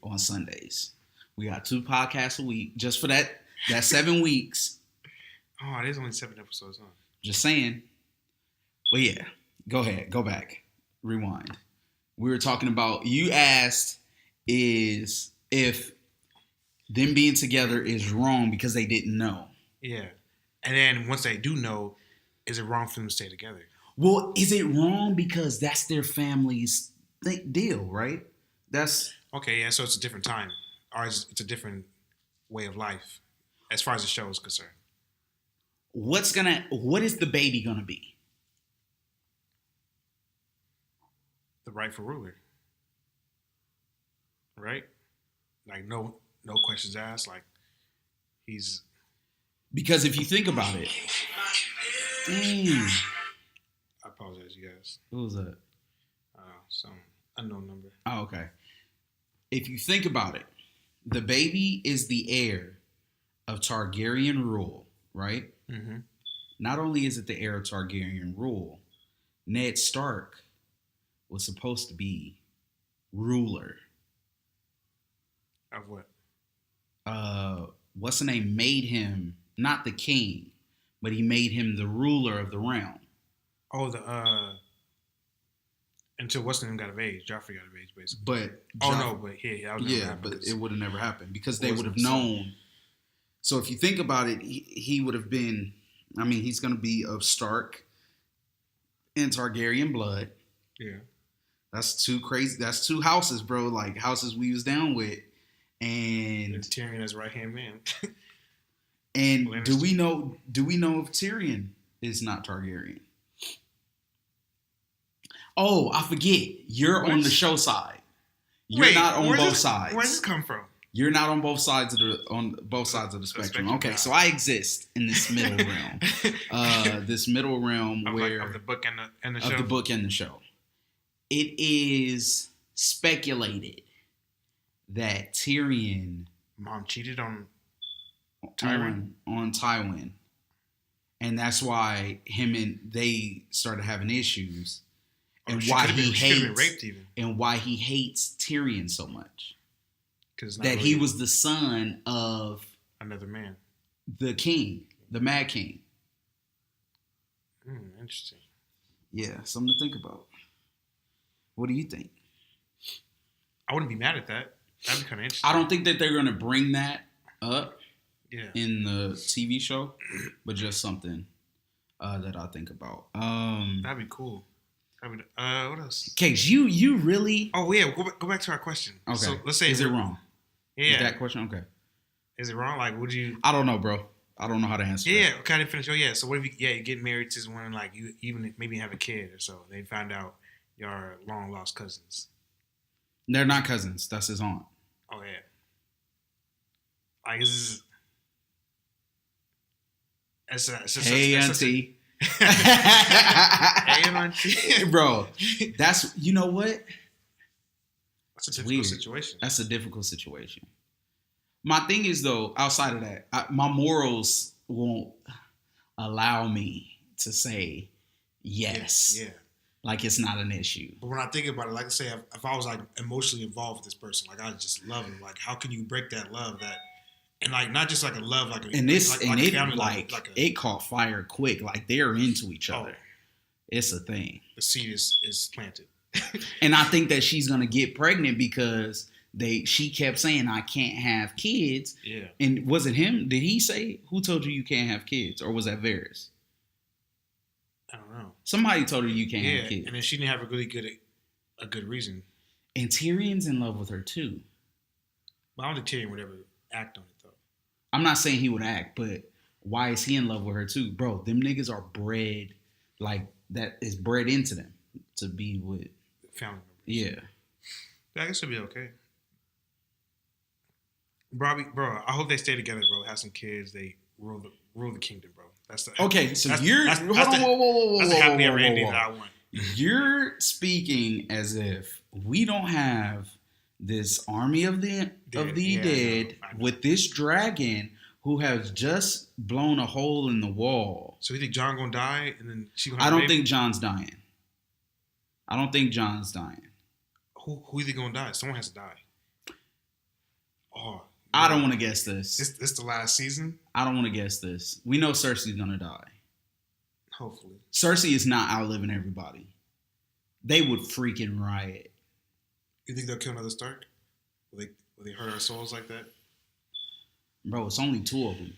on Sundays. We got 2 podcasts a week just for that 7 weeks. Oh, it is only 7 episodes, huh? Just saying. Well, yeah. Go ahead. Go back. Rewind. We were talking about, you asked is if them being together is wrong because they didn't know. Yeah. And then once they do know, is it wrong for them to stay together? Well, is it wrong because that's their family's deal, right? That's... Okay, yeah, so it's a different time. Or it's a different way of life as far as the show is concerned. What is the baby gonna be? The rightful ruler. Right? Like no questions asked. Like he's... Because if you think about it... I apologize, you guys. What was that? Some unknown number. Oh, okay. If you think about it, the baby is the heir of Targaryen rule, right? Mm-hmm. Not only is it the heir of Targaryen rule, Ned Stark was supposed to be ruler. Of what? What's the name? Made him not the king, but he made him the ruler of the realm. Oh, until what's the name got of age? Joffrey got of age, basically. But it would have never happened because they would have known. So if you think about it, he would have been. I mean, he's going to be of Stark and Targaryen blood. Yeah, that's too crazy. That's 2 houses, bro. Like houses we was down with, and Tyrion as right hand man. And do we know if Tyrion is not Targaryen? Oh, I forget. You're on the show side. You're not on both sides. Where does this come from? You're not on both sides of the spectrum. Okay, so I exist in this middle realm. This middle realm where of the book and the show. Of the book and the show. It is speculated that Tyrion mom cheated on Tywin. And that's why him and they started having issues. And why he hates Tyrion so much. That he was the son of another man. The king, the Mad King. Interesting. Yeah, something to think about. What do you think? I wouldn't be mad at that. That'd be kind of interesting. I don't think that they're going to bring that up in the TV show, but just something that I think about. That'd be cool. What else? Case, you really? Oh yeah, go back to our question. Okay. So let's say is it wrong? Yeah. Is that question okay? Is it wrong? Like, would you? I don't know, bro. I don't know how to answer. Yeah, that. kind of finish. Oh yeah. So what if you get married to someone, like you even maybe have a kid or so? They found out you're long lost cousins. They're not cousins. That's his aunt. Oh yeah. Like this is. Hey, auntie. Hey, auntie. Bro, that's, you know what? That's a difficult situation. That's a difficult situation. My thing is, though, outside of that, my morals won't allow me to say yes. Yeah. Like it's not an issue. But when I think about it, like I say, if I was like emotionally involved with this person, like I just love him. Like, how can you break that love and like not just like a love, like a, and this like, and like it family, like it caught fire quick. Like they're into each other. It's a thing. The seed is planted. And I think that she's gonna get pregnant because she kept saying I can't have kids. Yeah. And was it him? Did he say, who told you can't have kids, or was that Varys? I don't know. Somebody told her you can't have kids. And then she didn't have a good reason. And Tyrion's in love with her too. But I don't think Tyrion would ever act on it though. I'm not saying he would act, but why is he in love with her too? Bro, them niggas are bred, like that is bred into them to be with family members. Yeah. I guess it'll be okay. Bro, I hope they stay together, bro. Have some kids. They rule rule the kingdom, bro. That's the okay. So that's, you're that's, hold that's on, the, whoa, that's the happy ever ending that I want. You're speaking as if we don't have this army of the dead I know. with this dragon who has just blown a hole in the wall. So you think Jon gonna die and then she gonna? I don't think Jon's dying. Who you think gonna die? Someone has to die. Oh, I don't want to guess this. This the last season. I don't want to guess this. We know Cersei's gonna die. Hopefully. Cersei is not outliving everybody. They would freaking riot. You think they'll kill another Stark? Will they hurt our souls like that? Bro, it's only 2 of them.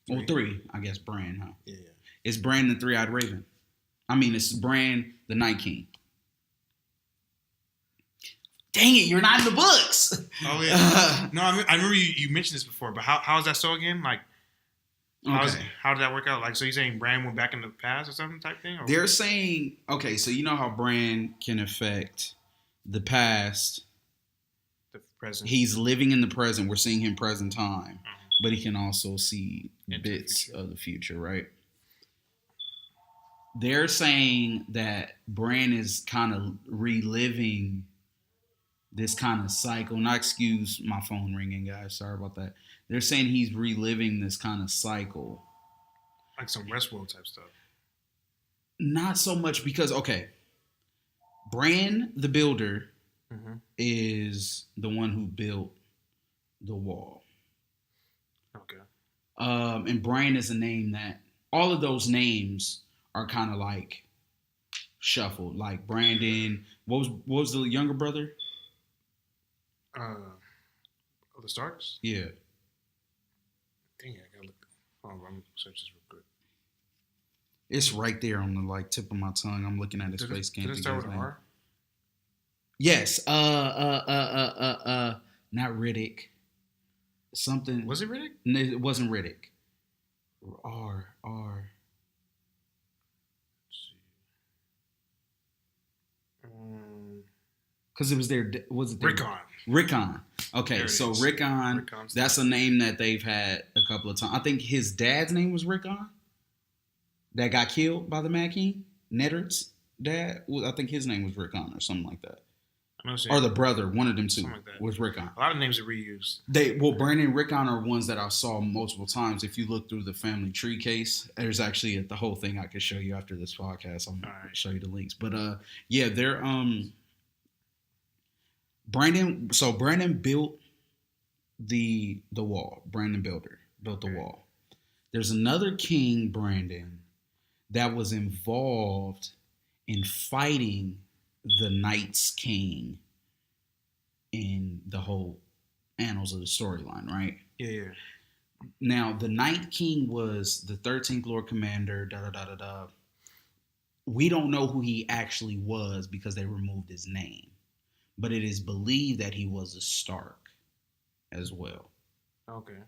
Well, 3, I guess. Bran, huh? Yeah. It's Bran the Three-Eyed Raven. I mean, it's Bran the Night King. Dang it, you're not in the books. Oh, yeah. No, I remember you mentioned this before, but how is that so again? Like, how did that work out? Like, so you're saying Bran went back in the past or something type thing? Or they're saying, okay, so you know how Bran can affect the past. The present. He's living in the present. We're seeing him present time. But he can also see bits of the future, right? They're saying that Bran is kind of reliving this kind of cycle. Not excuse my phone ringing, guys. Sorry about that. They're saying he's reliving this kind of cycle. Like some Westworld type stuff. Not so much because, okay, Bran the Builder is the one who built the wall. Okay. And Bran is a name that all of those names are kind of like shuffled. Like Brandon, what was the younger brother? The Starks? Yeah. Dang it, I gotta look. I'm gonna search this real quick. It's right there on the like tip of my tongue. I'm looking at his face. Did it start with an R? Yes. Not Riddick. Something. Was it Riddick? No, it wasn't Riddick. R. Because it was there. Was it there? Rickon. Okay, so Rickon. That's a name that they've had a couple of times. I think his dad's name was Rickon. That got killed by the Mad King. Neddard's dad. I think his name was Rickon or something like that. Or the brother, one of them two, was Rickon. A lot of names are reused. Brandon and Rickon are ones that I saw multiple times. If you look through the family tree case, there's actually the whole thing I could show you after this podcast. I'm gonna show you the links. But yeah, they're Brandon. So Brandon built the wall. Brandon Builder built the wall. There's another king, Brandon, that was involved in fighting the Night's King in the whole annals of the storyline, right? Yeah. Now, the Night King was the 13th Lord Commander, We don't know who he actually was because they removed his name. But it is believed that he was a Stark as well. Okay.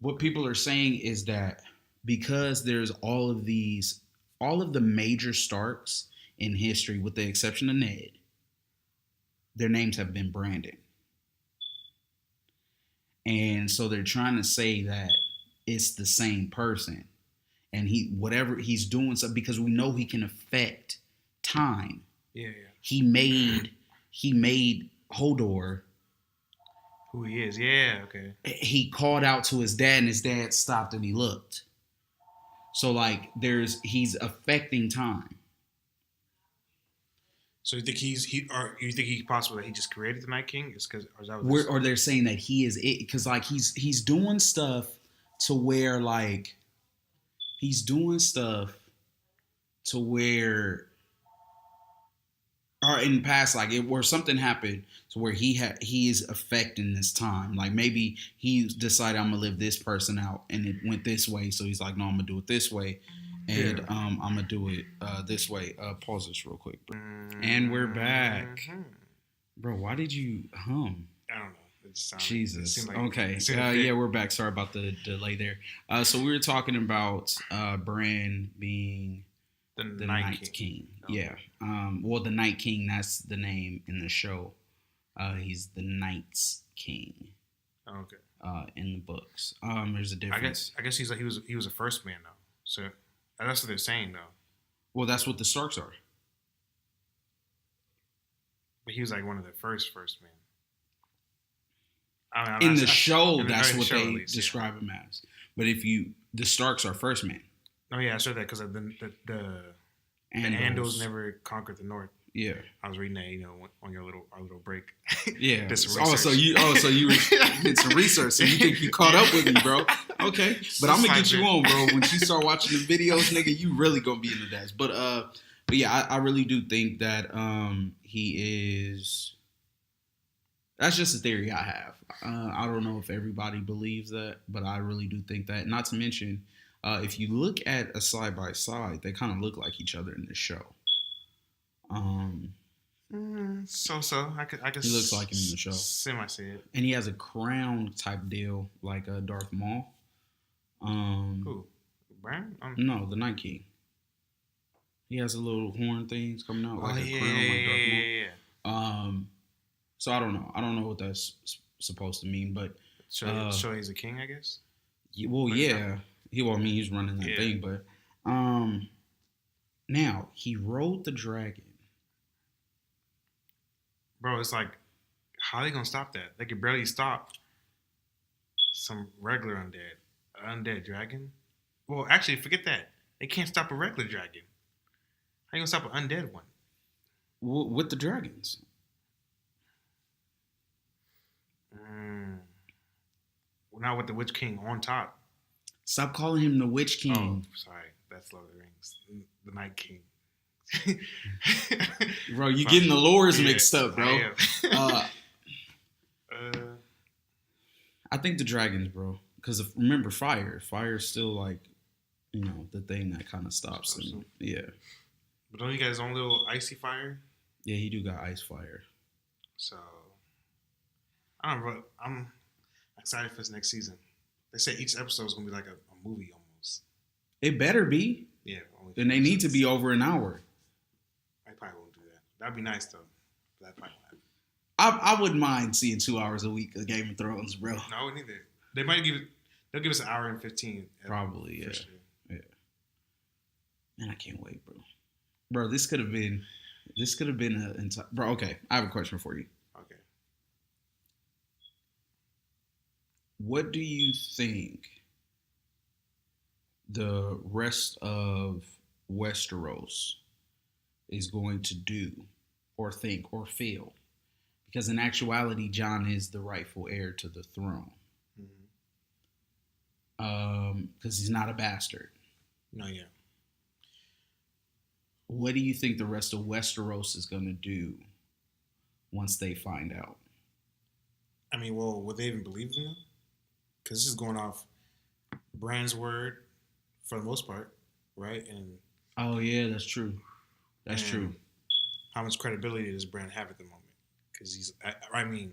What people are saying is that because there's all of the major Starks in history, with the exception of Ned, their names have been Brandon. And so they're trying to say that it's the same person. And whatever he's doing, so because we know he can affect time. Yeah. He made Hodor who he is. Yeah, okay. He called out to his dad and his dad stopped and he looked. So like he's affecting time. So you think you think he's possible that he just created the Night King? Or they're saying that he is it because like he's doing stuff to where or in the past where something happened to where he is affecting this time. Like maybe he decided I'm gonna live this person out and it went this way, so he's like, no, I'm gonna do it this way. And I'm gonna do it this way. Pause this real quick. And we're back. Bro, why did you hum? I don't know. Jesus. Okay. Yeah, we're back. Sorry about the delay there. So we were talking about Bran being the Night King. Oh. Yeah. Well, the Night King, that's the name in the show. He's the Night's King. Okay. in the books. There's a difference. I guess he was a first man though. So that's what they're saying though. Well, that's what the Starks are. But he was like one of the first men. In the show, that's what they least, describe him as. But the Starks are first men. Oh yeah, I said that because the Andals never conquered the North. Yeah, I was reading that, on our little break. Yeah. So you did some research. So you think you caught up with me, bro? Okay, but I'm gonna get you on, bro. When you start watching the videos, nigga, you really gonna be into that. But yeah, I really do think that he is. That's just a theory I have. I don't know if everybody believes that, but I really do think that. Not to mention, if you look at a side by side, they kind of look like each other in this show. So I could. He looks like him in the show. Semi see it. And he has a crown type deal like Darth Maul. Who? Brian? No, the Night King. He has a little horn things coming out like a crown like Darth Maul. Yeah. So I don't know. I don't know what that's supposed to mean, but so he's a king, I guess. Well, yeah. He's running that thing, but now he rode the dragon. Bro, it's like, how are they gonna stop that? They could barely stop some regular undead dragon. Well, actually, forget that. They can't stop a regular dragon. How you gonna stop an undead one? With the dragons. Well, not with the Witch King on top. Stop calling him the Witch King. Oh, sorry. That's Lord of the Rings. The Night King. Bro, you getting the lores mixed up, bro. I think the dragons, bro. Because remember, fire. Fire is still like, the thing that kind of stops them. Yeah. But don't you got his own little icy fire? Yeah, he do got ice fire. So, I don't know. I'm excited for this next season. They say each episode is going to be like a movie almost. It better be. Yeah. Then they need to be over an hour. I probably won't do that. That'd be nice, though. That probably won't happen. I wouldn't mind seeing 2 hours a week of Game of Thrones, bro. No, neither. They'll give us an hour and 15. Probably, yeah. Sure. Yeah. Man, I can't wait, bro. Bro, this could have been an entire... Bro, okay. I have a question for you. Okay. What do you think the rest of Westeros is going to do or think or feel? Because in actuality, Jon is the rightful heir to the throne. Because he's not a bastard. No, yeah. What do you think the rest of Westeros is going to do once they find out? I mean, well, would they even believe in them? Because this is going off Bran's word for the most part, right? And oh yeah, that's true. That's true. How much credibility does Bran have at the moment? Because I mean,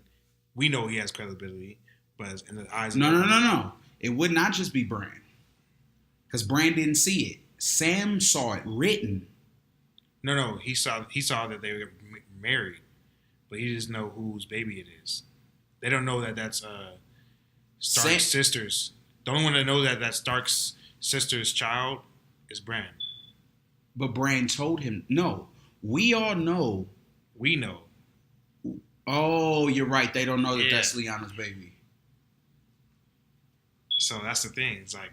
we know he has credibility, but in the eyes of no. It would not just be Bran, because Bran didn't see it. Sam saw it written. No, he saw that they were married, but he doesn't know whose baby it is. They don't know that that's Stark's sister's. The only one that knows that that's Stark's sister's child is Bran. But Bran told him, no, we all know. We know. Oh, you're right. They don't know that that's Lyanna's baby. So that's the thing. It's like,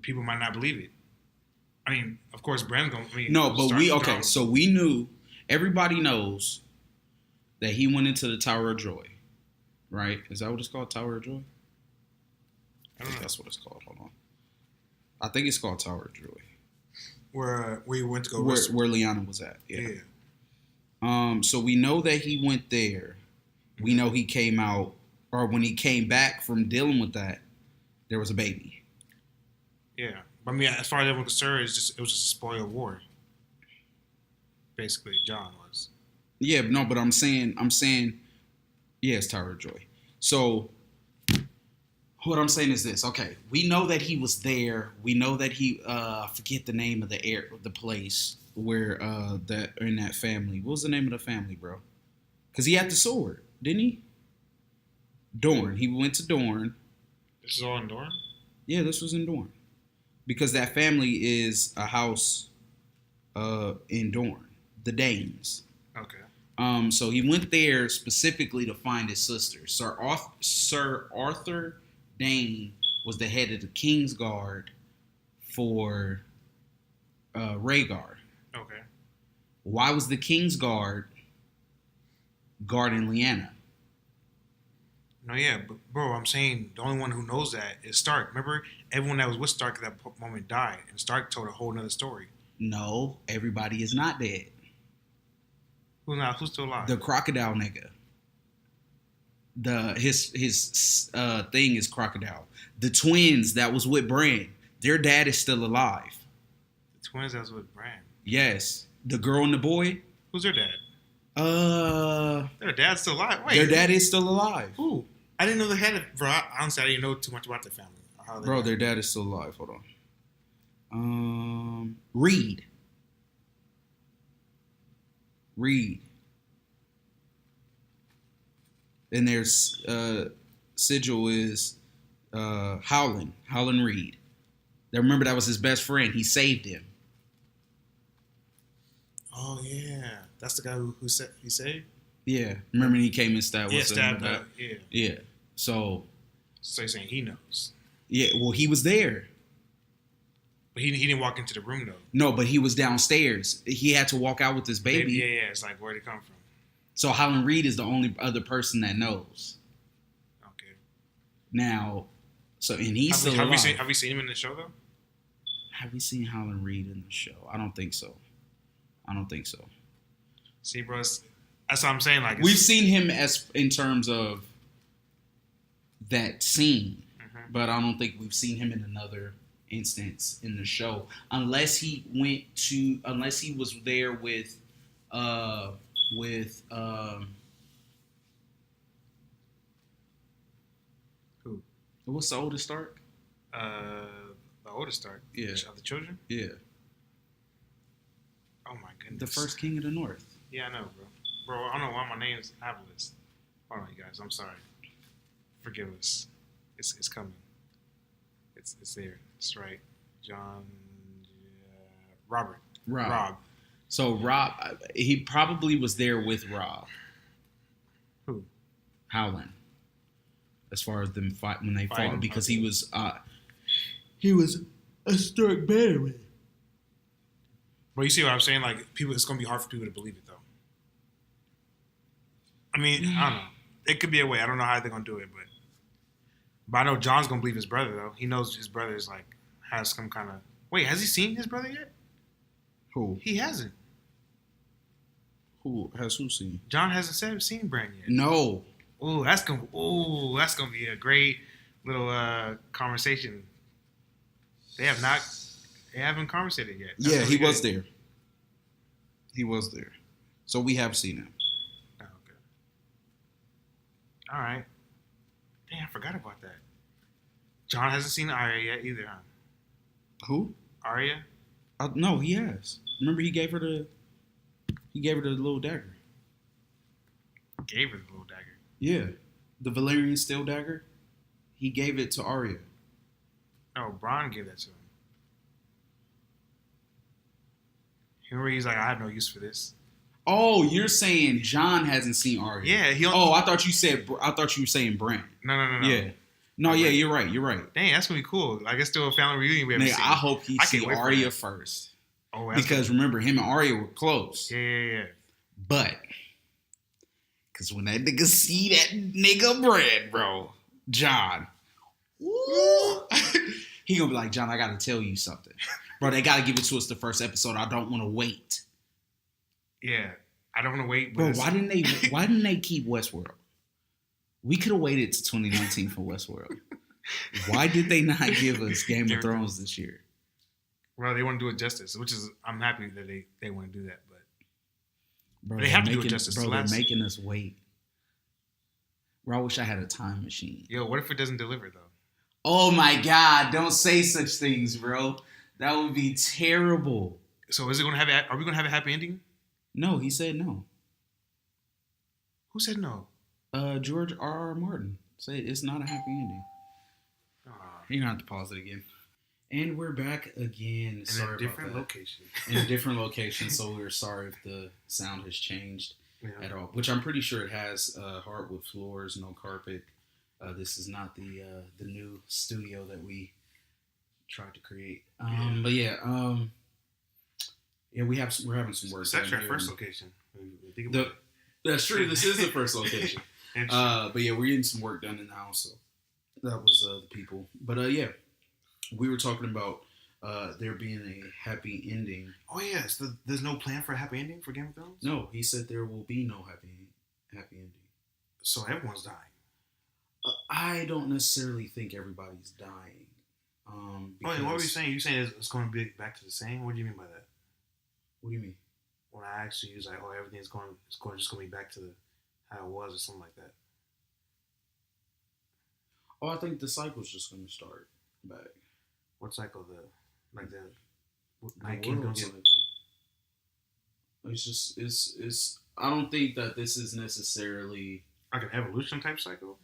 people might not believe it. I mean, of course, Bran's going to... No, but so we knew, everybody knows that he went into the Tower of Joy, right? Is that what it's called, Tower of Joy? I think that's what it's called. Hold on. I think it's called Tower of Joy. Where he went to go... Where Lyanna was at, yeah. So we know that he went there. We know he came out, or when he came back from dealing with that, there was a baby. Yeah. I mean, as far as everyone's concerned, it was just a spoiled war. Basically, Jon was. Yeah, no, but I'm saying, yeah, it's Tower of Joy. So what I'm saying is this. Okay, we know that he was there. We know that he, I forget the name of the place where that in that family. What was the name of the family, bro? Because he had the sword, didn't he? Dorne. He went to Dorne. This is all in Dorne? Yeah, this was in Dorne. Because that family is a house in Dorne. The Danes. Okay. So he went there specifically to find his sister. Sir Arthur Dane was the head of the King's Guard for Rhaegar. Okay. Why was the King's Guard guarding Lyanna? No, yeah, but bro, I'm saying the only one who knows that is Stark. Remember, everyone that was with Stark at that moment died, and Stark told a whole nother story. No, everybody is not dead. Who's not? Who's still alive? The crocodile nigga. His thing is crocodile. The twins that was with Bran, their dad is still alive. The twins that was with Bran. Yes, the girl and the boy. Who's their dad? Their dad's still alive. Wait, their dad is still alive. Who? I didn't know they had it, bro. Honestly, I didn't know too much about their family. Bro, their dad is still alive. Hold on. Reed. And there's Sigil is Howland Reed. Now remember that was his best friend. He saved him. Oh yeah, that's the guy who he saved. Yeah, remember he came and stabbed. Yeah, stabbed. Yeah. So you're saying he knows? Yeah. Well, he was there. But he didn't walk into the room though. No, but he was downstairs. He had to walk out with his baby. Yeah. It's like, where'd he come from? So Howland Reed is the only other person that knows. Okay. Now, and he's still alive. Have we seen him in the show though? Have we seen Howland Reed in the show? I don't think so. See, bro, that's what I'm saying. Like, we've seen him as in terms of that scene, but I don't think we've seen him in another instance in the show, unless he was there with who? What's the oldest Stark? The oldest Stark. Yeah. Of the children. Yeah. Oh my goodness. The first king of the North. Yeah, I know, bro. Bro, I don't know why my name's Avalis. Hold on, you guys. I'm sorry. Forgive us. It's coming. It's there. It's right. John. Rob. So Rob, he probably was there with Rob. Who? Howland. As far as them fight when they fought, because okay. he was a Stark veteran. But you see what I'm saying? Like, it's gonna be hard for people to believe it, though. I mean, I don't know. It could be a way. I don't know how they're gonna do it, but I know John's gonna believe his brother though. He knows his brother is like has some kind of. Wait, has he seen his brother yet? Who? He hasn't. Who seen? John hasn't seen Bran yet. No. Oh, that's gonna be a great little conversation. They haven't conversated yet. Yeah, he was there. He was there. So we have seen him. Oh, okay. All right. Dang, I forgot about that. John hasn't seen Arya yet either, huh? Who? Arya? No, he has. Remember, he gave her the little dagger. Gave her the little dagger. Yeah, the Valyrian steel dagger. He gave it to Arya. No, Bronn gave that to him. Remember, he's like, I have no use for this. Oh, you're saying Jon hasn't seen Arya? Yeah. I thought you were saying Bran. No. Yeah. No, yeah, you're right. Dang, that's gonna be cool. Like, it's still a family reunion we haven't seen. I hope he see Arya first. Oh, because remember, him and Arya were close. Yeah. But because when that nigga see that nigga Bran, bro, Jon, he gonna be like, Jon, I gotta tell you something. Bro, they gotta give it to us the first episode. I don't want to wait. Yeah, I don't want to wait. Bro, why didn't they keep Westworld? We could have waited to 2019 for Westworld. Why did they not give us Game of Thrones this year? Well, they want to do it justice, which is I'm happy that they want to do that, but bro, they have to do it justice. Bro, they're making us wait. Bro, I wish I had a time machine. Yo, what if it doesn't deliver though? Oh my God! Don't say such things, bro. That would be terrible. So is it gonna have? Are we gonna have a happy ending? No, he said no. Who said no? George R.R. Martin, Say it's not a happy ending. You're gonna have to pause it again. And we're back again. Sorry in a different about that. location. In a different location, so we're sorry if the sound has changed at all. Which I'm pretty sure it has. Hardwood floors, no carpet. This is not the new studio that we tried to create. But yeah, we're having some work. It's actually our first location. Think about it. That's true. This is the first location. But yeah, we're getting some work done in the house. So that was the people. But yeah, we were talking about there being a happy ending. Oh yeah, so there's no plan for a happy ending for Game of Thrones? No, he said there will be no happy ending. So everyone's dying. I don't necessarily think everybody's dying. What were you saying? You saying it's going to be back to the same? What do you mean by that? What do you mean? When I actually use like, everything's just going to be back to how it was or something like that. Oh, I think the cycle's just going to start back. What cycle? The Night Kingdom cycle. It's. I don't think that this is necessarily like an evolution type cycle.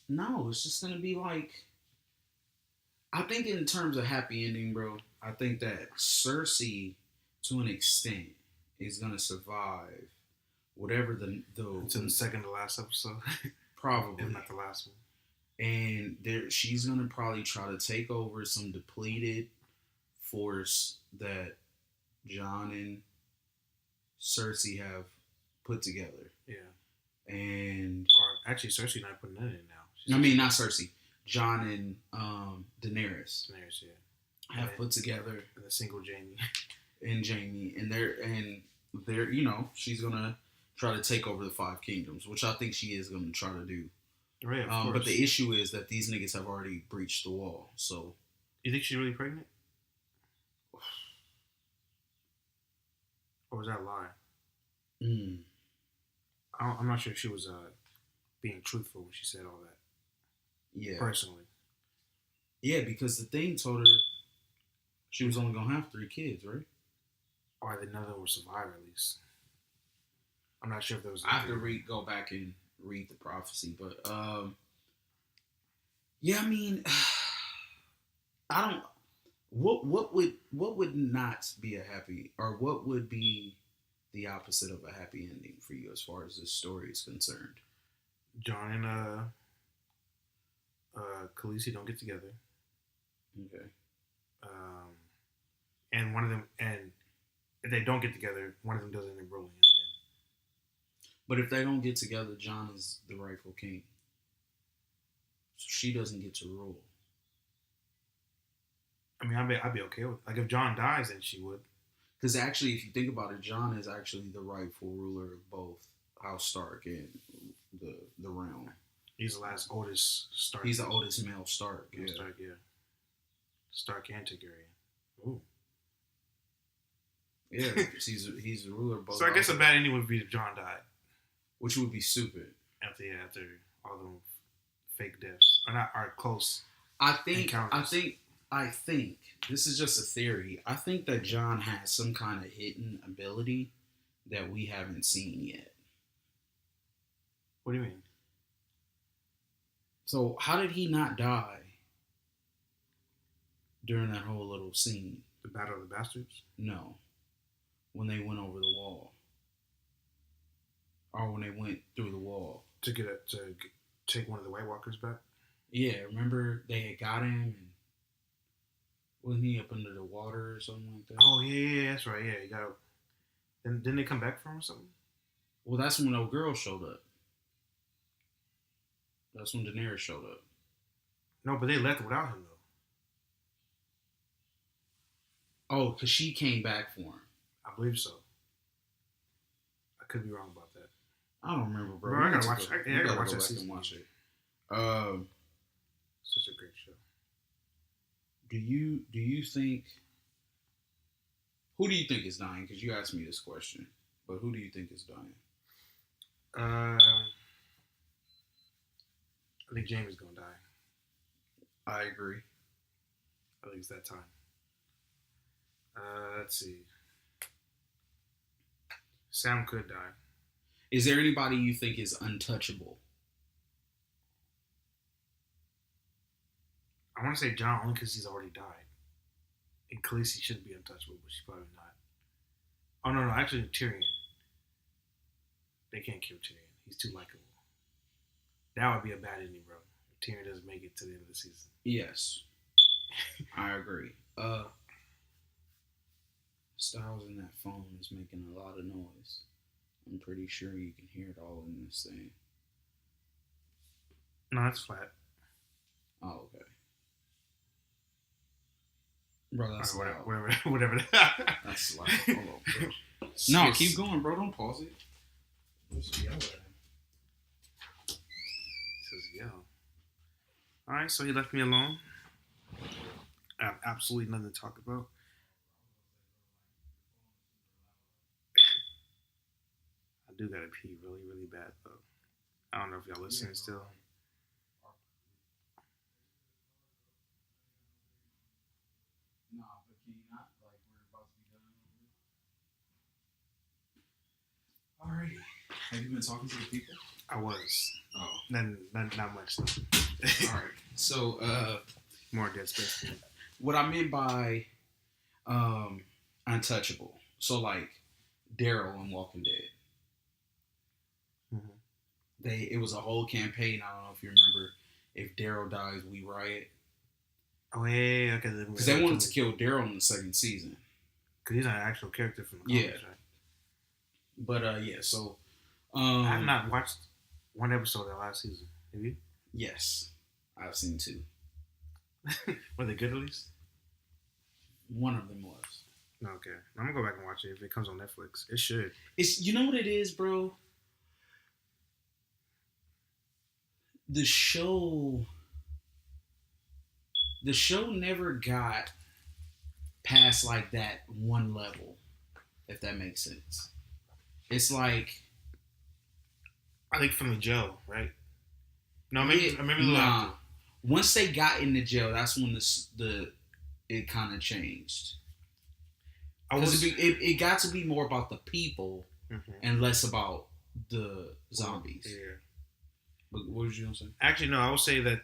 No, it's just gonna be like. I think in terms of happy ending, bro. I think that Cersei, to an extent, is gonna survive whatever the to the second to last episode. Probably, if not the last one. And she's gonna probably try to take over some depleted force that Jon and Cersei have put together. Yeah. And or actually, Cersei not putting that in now. I mean, not Cersei. Jon and Daenerys. Daenerys, yeah. Have put together and a single Jaime. And Jaime, and they're she's gonna try to take over the 5 kingdoms, which I think she is gonna try to do. Right, but the issue is that these niggas have already breached the wall. So, you think she's really pregnant? Or was that a lie? I'm not sure if she was being truthful when she said all that. Yeah. Personally. Yeah, because the thing told her she was only gonna have 3 kids, right? Or that none of them would survive, at least. I'm not sure if there was. I have to go back and read the prophecy, but yeah, I mean, I don't. What would not be a happy, or what would be the opposite of a happy ending for you as far as this story is concerned? Jon and Khaleesi don't get together. Okay. And one of them, and if they don't get together, one of them doesn't end up ruling in the end. But if they don't get together, Jon is the rightful king. So she doesn't get to rule. I mean, I'd be okay with, like, if Jon dies, then she would. Because actually, if you think about it, Jon is actually the rightful ruler of both House Stark and the realm. He's the last oldest Stark. He's the oldest male Stark. Yeah. Stark, yeah. Stark and Targaryen. Ooh. Yeah, he's the ruler of both. So I guess a bad ending would be if Jon died. Which would be stupid. After all them fake deaths. Or not, or close encounters. I think, this is just a theory, I think that Jon has some kind of hidden ability that we haven't seen yet. What do you mean? So, how did he not die during that whole little scene? The Battle of the Bastards? No. When they went over the wall. Or when they went through the wall. To take one of the White Walkers back? Yeah, remember they had got him and wasn't he up under the water or something like that? Oh, yeah, that's right. Yeah, you got. Then didn't they come back for him or something? Well, that's when old girl showed up. That's when Daenerys showed up. No, but they left without him, though. Oh, because she came back for him. I believe so. I could be wrong about that. I don't remember, bro. I gotta watch. I gotta watch that season. Watch it. Such a great show. Do you think? Who do you think is dying? Because you asked me this question, but who do you think is dying? I think Jaime's gonna die. I agree. I think it's that time. Let's see. Sam could die. Is there anybody you think is untouchable? I want to say Jon only because he's already died. And Khaleesi should be untouchable, but she's probably not. Oh no, actually Tyrion. They can't kill Tyrion. He's too likable. That would be a bad ending, bro. If Tyrion doesn't make it to the end of the season. Yes, I agree. Styles in that phone is making a lot of noise. I'm pretty sure you can hear it all in this thing. No, it's flat. Oh, okay. Bro, that's All right, loud. whatever. That's loud. Hold on, bro. No, keep going, bro. Don't pause it. Just yell at him. Says yell. All right, so he left me alone. I have absolutely nothing to talk about. I do gotta pee really, really bad though. I don't know if y'all listening still. No, but can you not? Like, we're about to be done. Alrighty. Have you been talking to the people? I was. Oh. Not much though. Alright. So, More Dead Space. What I meant by untouchable. So, like, Daryl on Walking Dead. It was a whole campaign. I don't know if you remember. If Daryl dies, we riot. Oh yeah, okay. Because they wanted to kill Daryl in the second season. Because he's not an actual character from the comics, right? But yeah. So I have not watched one episode of that last season. Have you? Yes, I've seen 2. Were they good at least? One of them was. Okay, I'm gonna go back and watch it if it comes on Netflix. It should. It's, you know what it is, bro. The show never got past like that one level, if that makes sense. It's like, I think from the jail, right? No, maybe nah. Once they got in the jail, that's when it kind of changed. Because it got to be more about the people and less about the zombies. Yeah. But what was you gonna say? Actually, no. I would say that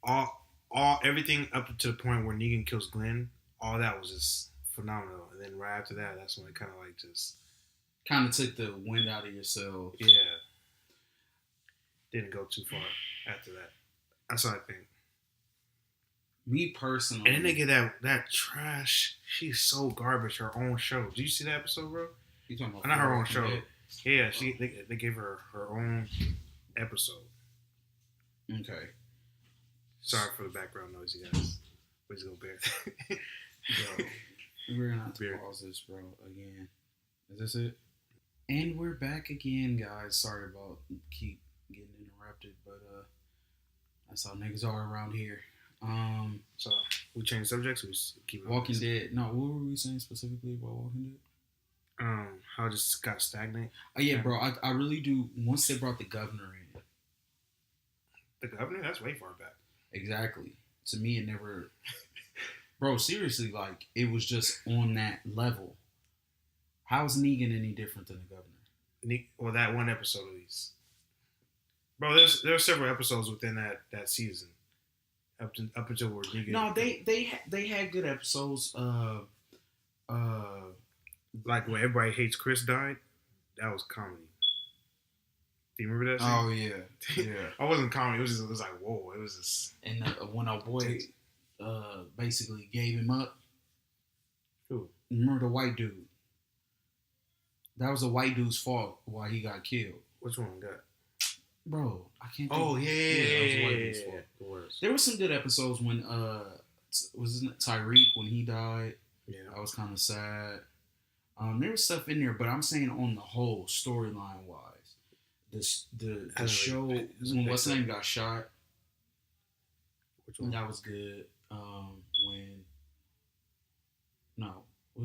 all everything up to the point where Negan kills Glenn, all that was just phenomenal. And then right after that, that's when it kind of like just kind of took the wind out of yourself. Yeah. Didn't go too far after that. That's what I think. Me personally. And then they get that trash. She's so garbage. Her own show. Did you see that episode, bro? You talking about? Not her own show. Yeah, they gave her own episode. Okay. Sorry for the background noise, you guys. We're just gonna bear it. Bro, we're gonna have to pause this, bro, again. Is this it? And we're back again, guys. Sorry about keep getting interrupted, but that's how niggas are around here. So we change subjects. We just keep it Walking Dead. No, what were we saying specifically about Walking Dead? How it just got stagnant. Oh yeah, bro. I really do. Once they brought the governor in. The governor? That's way far back. Exactly. To me, it never. Bro, seriously, like it was just on that level. How's Negan any different than the governor? Well, that one episode at least. Bro, there are several episodes within that season. Up until where Negan. No, they had good episodes. Like when everybody hates Chris died, that was comedy. Do you remember that scene? Oh yeah, yeah. I wasn't comedy. It was like whoa. It was just. And when our boy basically gave him up. Who? Remember the white dude? That was a white dude's fault why he got killed. Which one got? Bro, I can't. Oh yeah, that was a white dude's fault. It was. There were some good episodes when wasn't it Tyreek when he died? Yeah, I was kind of sad. There was stuff in there, but I'm saying on the whole, storyline wise, the show when what's the name got shot. Which one? That was good.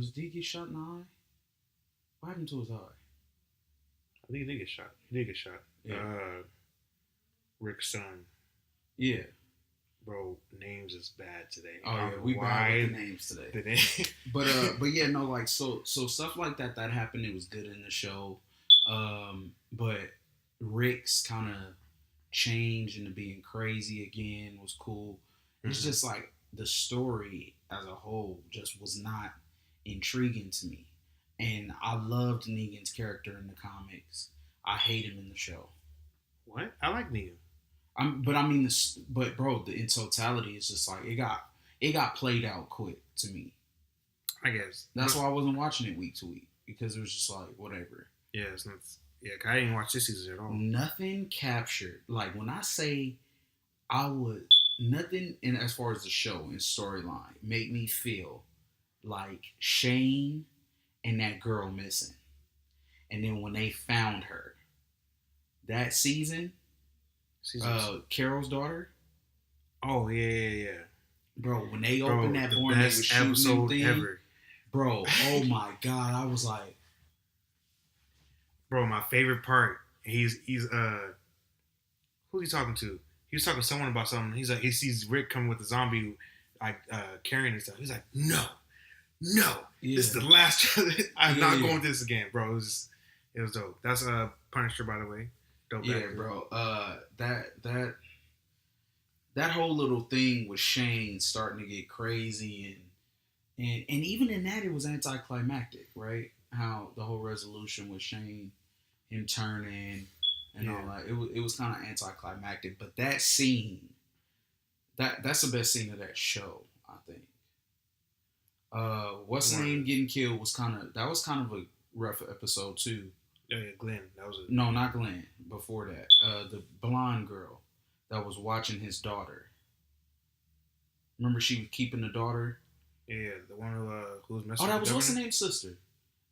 Did he get shot in the eye? What happened to his eye? I think he did get shot. Yeah. Rick's son. Yeah. Bro, names is bad today. Oh yeah, we bad with the names today. But yeah, no, like so stuff like that happened. It was good in the show. But Rick's kind of change into being crazy again was cool. It's just like the story as a whole just was not intriguing to me. And I loved Negan's character in the comics. I hate him in the show. What? I like Negan. But bro, in totality, it's just like it got played out quick to me. I guess that's why I wasn't watching it week to week, because it was just like whatever. Yeah, it's not. Yeah, cause I didn't watch this season at all. Nothing captured, like when I say nothing in as far as the show and storyline made me feel like Shane and that girl missing. And then when they found her, that season, Carol's daughter. Oh yeah. Bro, when they opened that door and they was shooting thing, ever. Bro, oh my God, I was like, bro, my favorite part. He's who's he talking to? He was talking to someone about something. He's like, he sees Rick coming with the zombie, like carrying and stuff. He's like, no, yeah. This is the last. I'm not going through this again, bro. It was dope. That's Punisher, by the way. Dope. Yeah, bro. That whole little thing with Shane starting to get crazy and even in that it was anticlimactic, right? How the whole resolution with Shane, him turning and all that, it was kind of anticlimactic. But that scene, that's the best scene of that show, I think. What's the name getting killed was kind of a rough episode too. Yeah, Glenn. That was No, not Glenn. Before that, the blonde girl that was watching his daughter. Remember, she was keeping the daughter. Yeah, the one who was messing. Oh, that was what's the name's sister?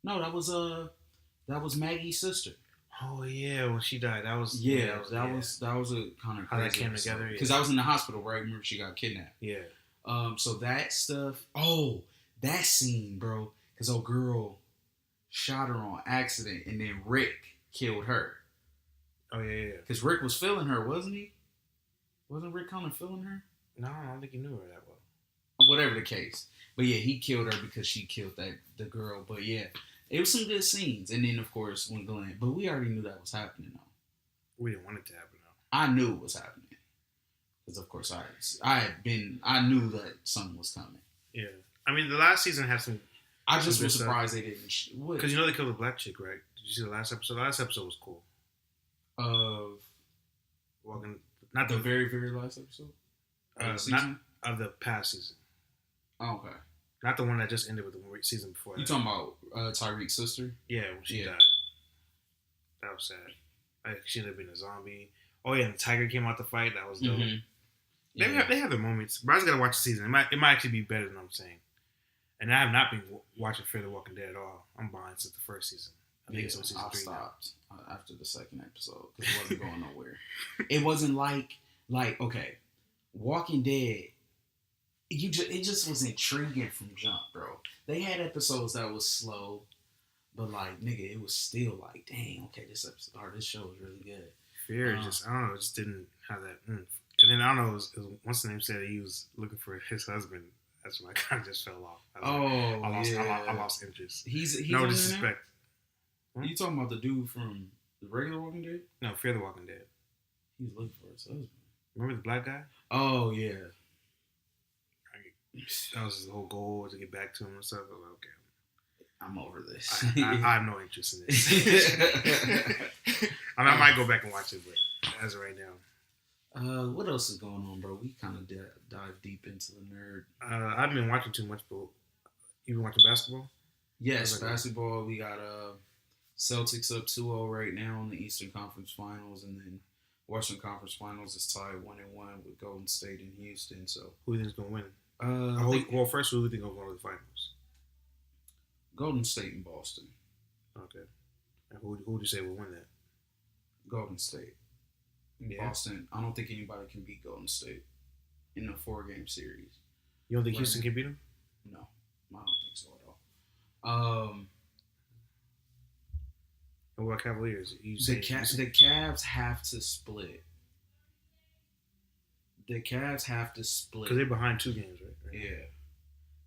No, that was Maggie's sister. Oh yeah, when she died, that was that was a kind of how that came together. Because I was in the hospital, right? Remember, she got kidnapped. Yeah. So that stuff. Oh, that scene, bro. Because old girl shot her on accident, and then Rick killed her. Oh yeah. Because Rick was feeling her, wasn't he? Wasn't Rick kind of feeling her? No, I don't think he knew her that well. Whatever the case. But yeah, he killed her because she killed the girl. But yeah, it was some good scenes. And then, of course, when Glenn... But we already knew that was happening, though. We didn't want it to happen, though. I knew it was happening. Because, of course, I knew that something was coming. Yeah. I mean, the last season had some... I just was surprised they didn't... Because you know they killed the black chick, right? Did you see the last episode? The last episode was cool. Of... Walking... Not the very, very last episode? Not of the past season. Oh, okay. Not the one that just ended with the season before. You talking about Tyreek's sister? Yeah, when she died. That was sad. Like, she ended up being a zombie. Oh yeah, and the tiger came out to fight. That was dope. Mm-hmm. They have their moments. But I just gotta watch the season. It might actually be better than I'm saying. And I have not been watching Fear the Walking Dead at all. I'm behind since the first season. I think it's on season 3 stopped after the second episode because it wasn't going nowhere. It wasn't like okay, Walking Dead. It just was intriguing from jump, bro. They had episodes that was slow, but like nigga, it was still like, dang, okay, this episode or this show is really good. Fear just I don't know, it just didn't have that oomph. And then I don't know, it was once the name said he was looking for his husband. That's when I kind of just fell off. I lost interest. He's no disrespect. Huh? You talking about the dude from the regular Walking Dead? No, Fear the Walking Dead. He's looking for his husband. Remember the black guy? Oh yeah. That was his whole goal to get back to him and stuff. I was like, okay, I'm over this. I have no interest in this. I mean, I might go back and watch it, but as of right now. What else is going on, bro? We kind of dive deep into the nerd. I haven't been watching too much, but you been watching basketball? Yes, basketball. We got Celtics up 2-0 right now in the Eastern Conference Finals, and then Western Conference Finals is tied 1-1 with Golden State and Houston. So who do you think's gonna win? First, who do you think will go to the finals? Golden State and Boston. Okay. And who would you say will win that? Golden State. Boston, I don't think anybody can beat Golden State in a 4-game series. You don't think Houston can beat them? No, I don't think so at all. And what about Cavaliers? The Cavs have to split. The Cavs have to split. Because they're behind 2 games, right? Yeah.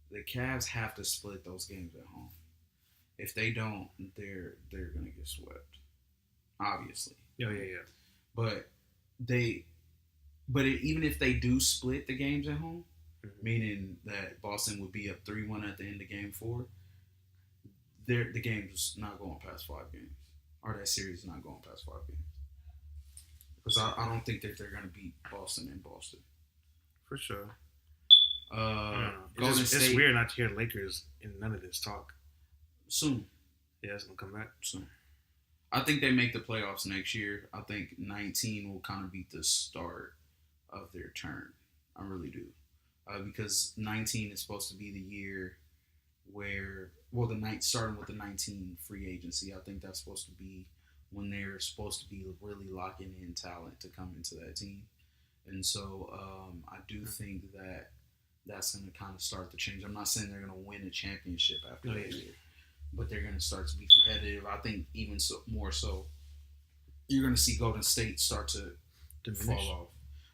The Cavs have to split those games at home. If they don't, they're going to get swept. Obviously. Yeah. But But even if they do split the games at home, Mm-hmm. meaning that Boston would be up 3-1 at the end of Game 4, the game's not going past 5 games, or that series is not going past 5 games. Because I don't think that they're going to beat Boston in Boston. For sure. Golden State. It's weird not to hear the Lakers in none of this talk. Soon. Yeah, it's going to come back. Soon. I think they make the playoffs next year. I think 19 will kind of be the start of their turn. I really do. Because 19 is supposed to be the year where, well, starting with the 19 free agency, I think that's supposed to be when they're supposed to be really locking in talent to come into that team. And so I do think that that's going to kind of start to change. I'm not saying they're going to win a championship after that year, but they're going to start to be competitive. I think even more so, you're going to see Golden State start to fall off.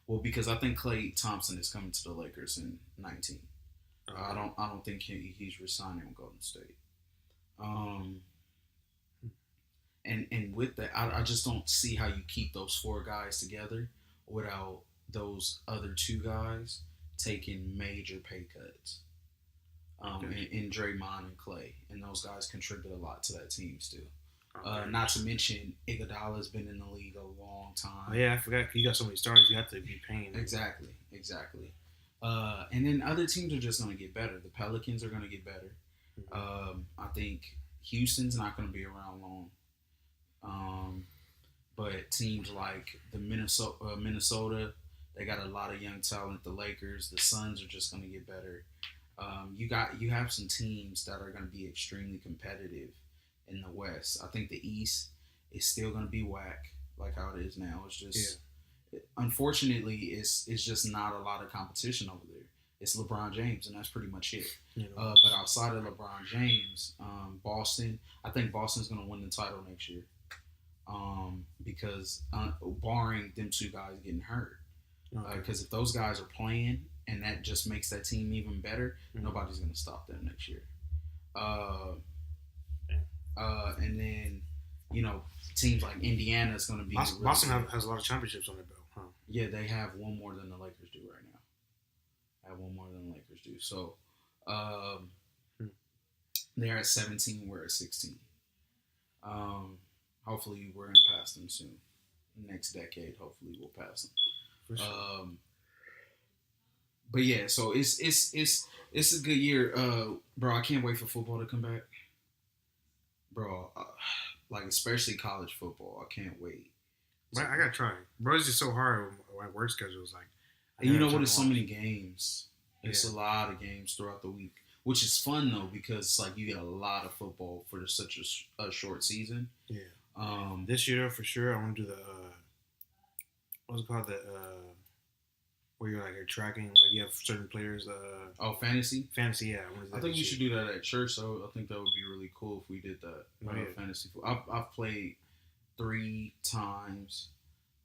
Well, because I think Klay Thompson is coming to the Lakers in 19. I don't think he's resigning with Golden State. And with that, I just don't see how you keep those 4 guys together without those other 2 guys taking major pay cuts. In Draymond and Klay, and those guys contribute a lot to that team still. Not to mention Iguodala's been in the league a long time. Oh, yeah, I forgot. You got so many stars, you have to be paying them. Exactly. And then other teams are just going to get better. The Pelicans are going to get better. Mm-hmm. I think Houston's not going to be around long. But teams like the Minnesota, they got a lot of young talent. The Lakers, the Suns are just going to get better. You have some teams that are going to be extremely competitive in the West. I think the East is still going to be whack like how it is now. It's just, unfortunately, it's just not a lot of competition over there. It's LeBron James, and that's pretty much it. But outside of LeBron James, Boston, I think Boston's going to win the title next year. Because barring them 2 guys getting hurt. Because if those guys are playing and that just makes that team even better, nobody's going to stop them next year. And then, teams like Indiana is going to be... Boston has a lot of championships on their belt, huh? Yeah, they have one more than the Lakers do right now. So, they're at 17, we're at 16. Hopefully we're going to pass them soon. Next decade, hopefully we'll pass them. For sure. But yeah, so it's a good year, bro. I can't wait for football to come back, bro. Like especially college football, I can't wait. But I gotta try, bro. It's just so hard with my work schedule. It's like, and you know what? It's so many games. It's a lot of games throughout the week, which is fun though because it's like you get a lot of football for such a short season. Yeah. This year for sure, I want to do the what's it called, where you're tracking, like you have certain players. Fantasy. Fantasy, yeah. I think we should do that at church. So I think that would be really cool if we did that. Fantasy. I've played 3 times.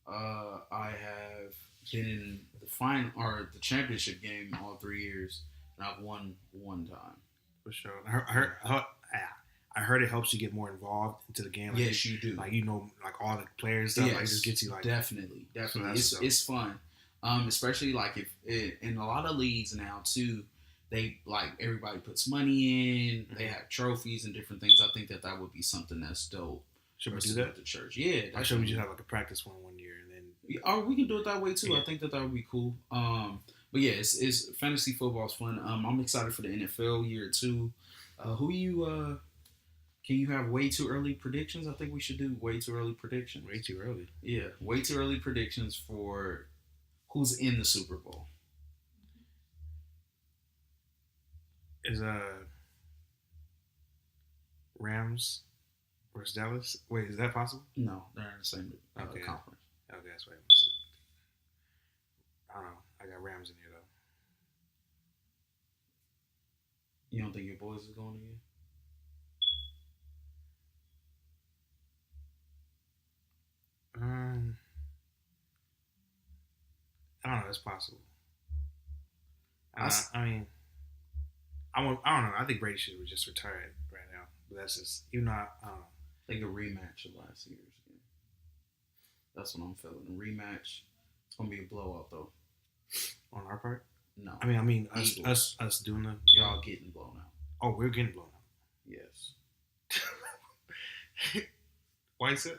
I have been in the final or the championship game all 3 years, and I've won 1 time. For sure. I heard it helps you get more involved into the game. Yes, you do. Like like all the players stuff. Like it just gets you like definitely. So it's fun. Especially like if in a lot of leagues now too, they like everybody puts money in. They have trophies and different things. I think that would be something that's dope. Should we do that at the church? Yeah. I should we just have like a practice one year and then. Or we can do it that way too. Yeah. I think that would be cool. But yeah, it's fantasy football is fun. I'm excited for the NFL year too. Can you have way too early predictions? I think we should do way too early predictions. Way too early. Yeah, way too early predictions for who's in the Super Bowl. Is Rams versus Dallas? Wait, is that possible? No, they're in the same conference. Okay, that's right. I don't know. I got Rams in here though. You don't think your boys is going again? I don't know. It's possible. I mean, I don't know. I think Brady should just retire right now. But that's just, even though I don't know. I think a rematch of last year's game. That's what I'm feeling. A rematch It's gonna be a blowout though. On our part? No. I mean, Eagles. us doing the Y'all getting blown out. Oh, we're getting blown out. Yes. Why is it?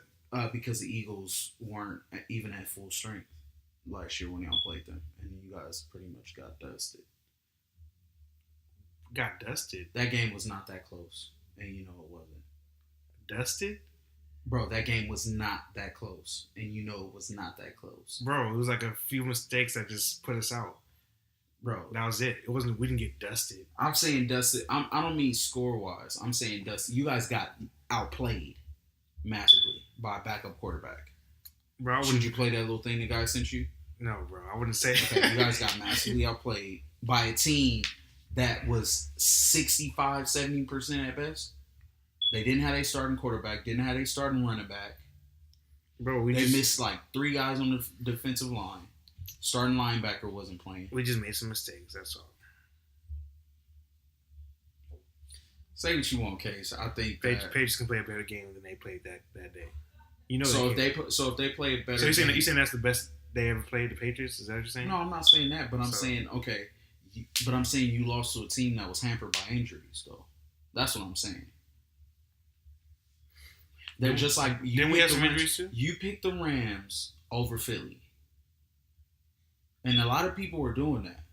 Because the Eagles weren't even at full strength last year when y'all played them, and you guys pretty much got dusted. Got dusted. That game was not that close, and you know it wasn't. Dusted? Bro, that game was not that close, and you know it was not that close. Bro, it was like a few mistakes that just put us out. Bro, that was it. It wasn't. We didn't get dusted. I'm saying dusted. I don't mean score wise. I'm saying dusted. You guys got outplayed massively by a backup quarterback. Bro, should you play that little thing the guy sent you? No, bro. I wouldn't say. Okay, you guys got massively outplayed by a team that was 65, 70% at best. They didn't have a starting quarterback. Didn't have a starting running back. Bro, they missed like 3 guys on the defensive line. Starting linebacker wasn't playing. We just made some mistakes. That's all. Say what you want, Case. I think Patriots can play a better game than they played that day. You know. So if they play a better. So you saying that's the best they ever played, the Patriots? Is that what you're saying? No, I'm not saying that, but I'm saying okay. But I'm saying you lost to a team that was hampered by injuries, though. That's what I'm saying. They're just like you. Didn't we have some injuries too? You picked the Rams over Philly, and a lot of people were doing that.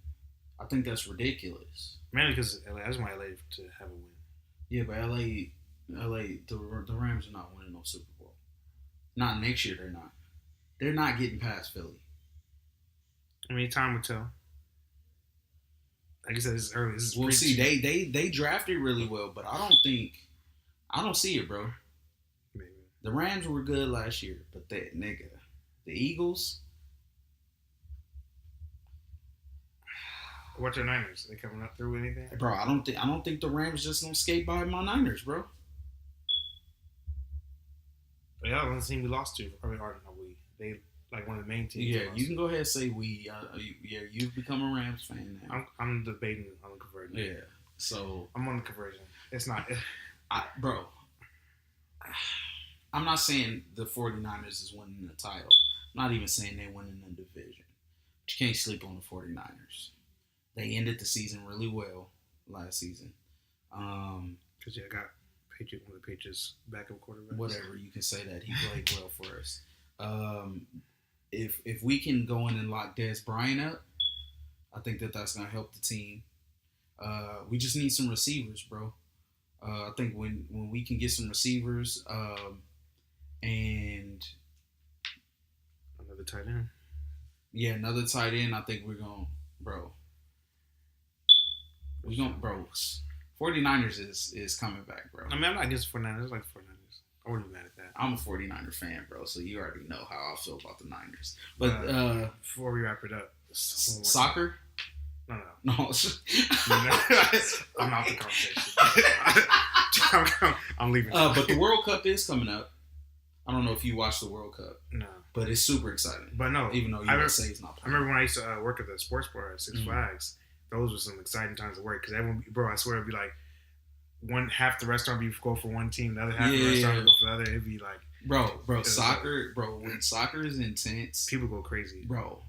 I think that's ridiculous. Mainly because I just want LA to have a win. Yeah, but the Rams are not winning no Super Bowl. Not next year. They're not. They're not getting past Philly. I mean, time will tell. Like I said, this is early. We'll see. They drafted really well, but I don't see it, bro. Maybe. The Rams were good last year, but the Eagles. What's their Niners? Are they coming up through anything? Bro, I don't think the Rams just gonna skate by my Niners, bro. Yeah, the only team we lost to. Or not we. They like one of the main teams. Yeah, you can go ahead and say we. You've become a Rams fan now. I'm debating on the conversion. Yeah, so I'm on the conversion. It's not, bro. I'm not saying the 49ers is winning the title. I'm not even saying they're winning the division. But you can't sleep on the 49ers. They ended the season really well last season. Because I got one of the Patriots backup quarterbacks. Whatever, you can say that. He played well for us. If we can go in and lock Des Bryant up, I think that's going to help the team. We just need some receivers, bro. I think when we can get some receivers and another tight end. Yeah, another tight end, I think we're going to, bro. 49ers is coming back, bro. I mean, I'm not against 49ers. I like 49ers. I wouldn't be mad at that. I'm a 49er fan, bro, so you already know how I feel about the Niners. But before we wrap it up, soccer? No. I'm out the conversation. I'm leaving. But the World Cup is coming up. I don't know if you watched the World Cup. No. But it's super exciting. But no. Even though USA is not playing. I remember when I used to work at the sports bar at Six Flags. Those were some exciting times of work. Because everyone, bro, I swear it'd be like half the restaurant would go for one team, the other half the restaurant would go for the other. It'd be like. Bro, soccer, bro, when soccer is intense. People go crazy. Bro,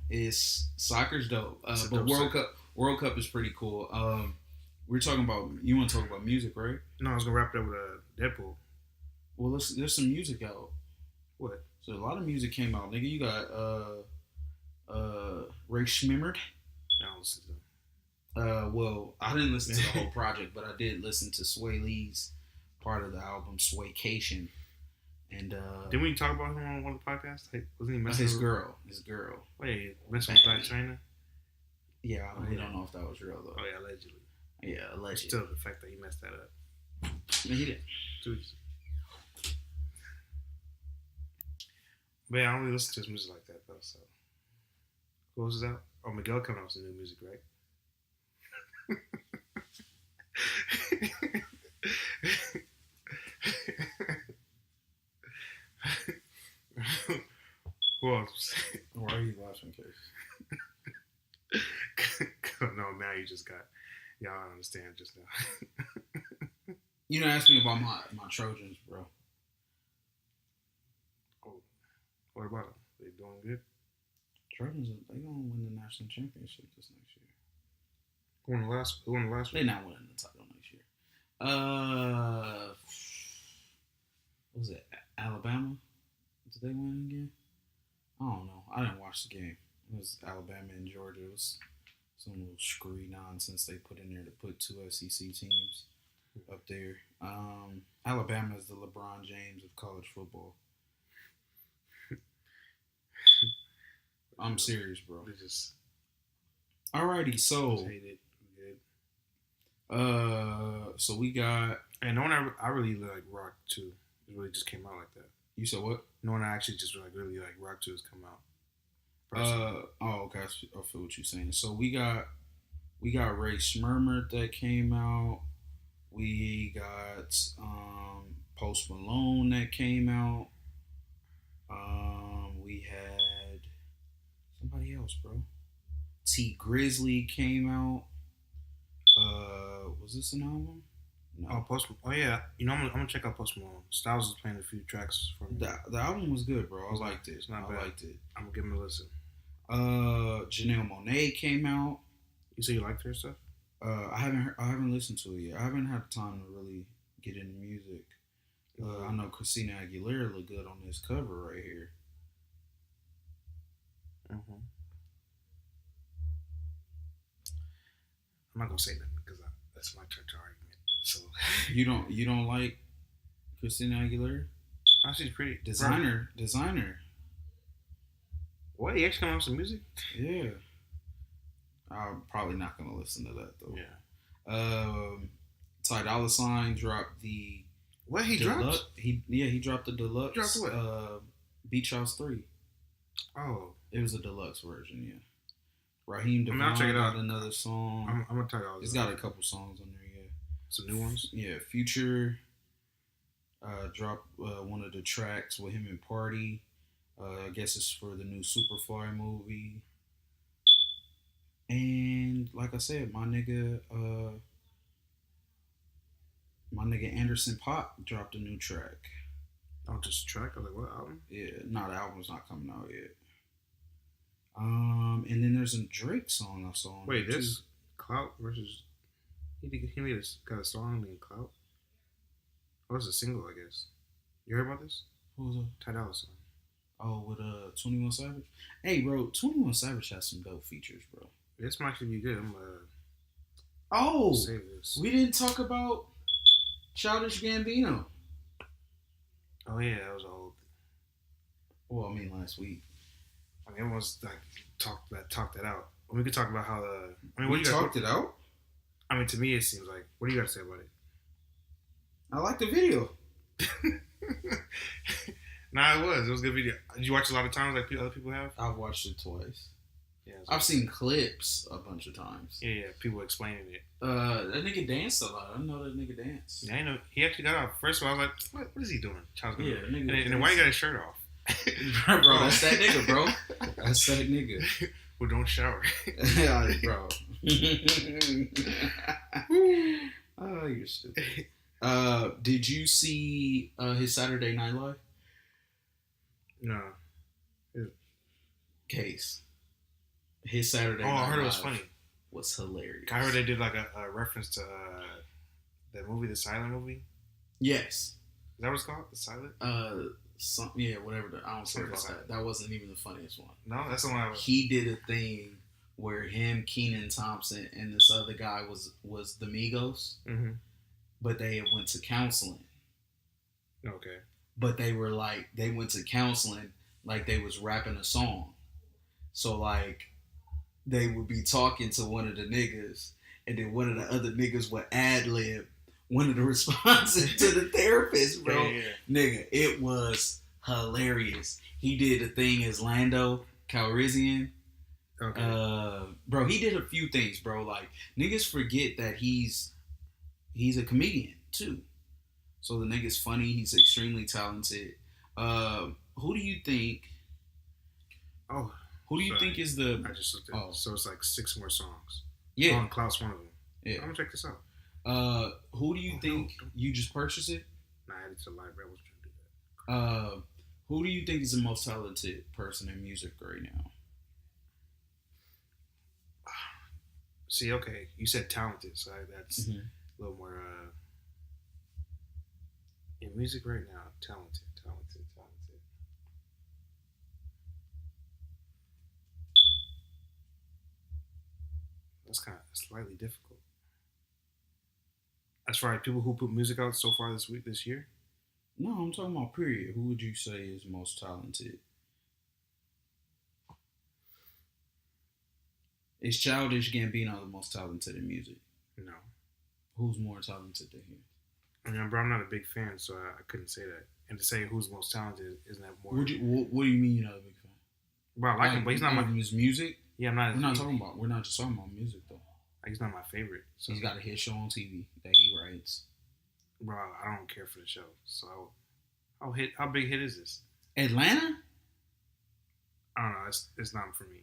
soccer's dope. But World Cup is pretty cool. We're talking about, you want to talk about music, right? No, I was going to wrap it up with Deadpool. Well, there's some music out. What? So a lot of music came out. Nigga, you got Ray Schmimmerd. I don't listen to them. Well, I didn't listen to the whole project, but I did listen to Sway Lee's part of the album, Swaycation. And didn't we talk about him on one of the podcasts? Like, wasn't he messing his girl? Wait, messing with Black China? Yeah, we don't know if that was real though. Oh yeah, allegedly. Yeah, allegedly. Still, the fact that he messed that up. He did. But yeah, I don't really listen to his music like that though. So, who else is out? Oh, Miguel coming out with some new music, right? Who else? Why are you laughing, Case? No, now you just got. Y'all don't understand just now. You didn't ask me about my Trojans, bro. Oh, what about them? They doing good? Trojans, they gonna win the national championship this next year. Who won the last? Who won the last? They not winning the title next year. What was it? Alabama? Did they win again? I don't know. I didn't watch the game. It was Alabama and Georgia. It was some little screwy nonsense they put in there to put two SEC teams up there. Alabama is the LeBron James of college football. I'm serious, bro. Alrighty, so so we got, and no one I really like rock to. It really just came out like that. You said what? No one I actually just like really like rock to has come out. Okay, I feel what you're saying. So we got Ray Schmurmert that came out. We got Post Malone that came out. We had somebody else, bro. T Grizzly came out. Was this an album? No. Oh yeah. You know, I'm gonna check out Post Malone. Styles is playing a few tracks for me. The album was good, bro. I liked it. I liked it. I'm gonna give him a listen. Janelle Monáe came out. You say you liked her stuff? I haven't listened to it yet. I haven't had time to really get into music. I know Christina Aguilera look good on this cover right here. Mm-hmm. I'm not gonna say that because that's my church argument. So you don't like Christina Aguilera? Oh, she's pretty designer. What? You actually come out with some music? Yeah. I'm probably not gonna listen to that though. Yeah. Ty Dolla $ign dropped the. What he dropped? He dropped the deluxe. Dropped what? Beach House 3. Oh. It was a deluxe version, yeah. Raheem DeVaughn got another song. I'm gonna tell you all. It's got a couple songs on there, yeah. Some new ones. Yeah, Future dropped one of the tracks with him and Party. I guess it's for the new Superfly movie. And like I said, my nigga Anderson .Paak dropped a new track. Oh, just a track? I was like, what album? Yeah, no, the album's not coming out yet. And then there's a Drake song I saw. Wait, this Clout versus he got a song named Clout. Oh, it's a single, I guess. You heard about this? Who was it? Ty Dolla $ign. Oh, with 21 Savage. Hey, bro, 21 Savage has some dope features, bro. This might actually be good. We didn't talk about Childish Gambino. Oh yeah, that was old. Well, I mean last week. I mean, everyone's like talked that out. We could talk about how we talked it out. I mean, to me, it seems like. What do you got to say about it? I like the video. Nah, it was a good video. Did you watch it a lot of times like other people have? I've watched it twice. Yeah, I've seen clips a bunch of times. Yeah, people explaining it. That nigga danced a lot. I didn't know that nigga danced. Yeah, I know. He actually got off. First of all, I was like, what is he doing? Yeah, and then why you got his shirt off? Bro, that's that nigga, bro. That's that nigga. Well, don't shower. Yeah, bro. Oh, you're stupid. Did you see his Saturday Night Live? No. Case. His Saturday Night Live. Oh, I heard it was funny. Was hilarious. I heard they did like a reference to that movie, the Silent movie. Yes. Is that what it's called? The Silent? Whatever. I don't care about that. That wasn't even the funniest one. No, that's the one. He did a thing where him, Kenan Thompson, and this other guy was the Migos, mm-hmm. but they went to counseling. Okay. But they went to counseling like they was rapping a song. So like they would be talking to one of the niggas, and then one of the other niggas would ad-lib one of the responses to the therapist, bro. Yeah. Nigga, it was hilarious. He did a thing as Lando Calrissian. Okay. Bro, he did a few things, bro. Like, niggas forget that he's a comedian, too. So the nigga's funny. He's extremely talented. Who do you think... Oh. Who do you think is the... I just looked at it. So it's like 6 more songs. Yeah. Clout's one of them. Yeah. I'm going to check this out. Who do you think... You just purchased it? Nah, I added to the library. I was trying to do that. Who do you think is the most talented person in music right now? See, okay, you said talented, so that's Mm-hmm. a little more in music right now. Talented, talented, talented. That's kind of slightly difficult. As far as people who put music out so far this week, this year, No, I'm talking about period. Who would you say is most talented? Is Childish Gambino the most talented in music? no. Who's more talented than him? I mean, bro, I'm not a big fan, so I couldn't say that. And to say who's most talented isn't that more. What do you mean you're not a big fan? Bro, I like him, but he's not my. His music. Yeah, I'm not. We're not talking about. We're not just talking about music though. Like, he's not my favorite. So. He's got a hit show on TV that he writes. Bro, I don't care for the show. So, how big hit is this? Atlanta? I don't know. It's not for me.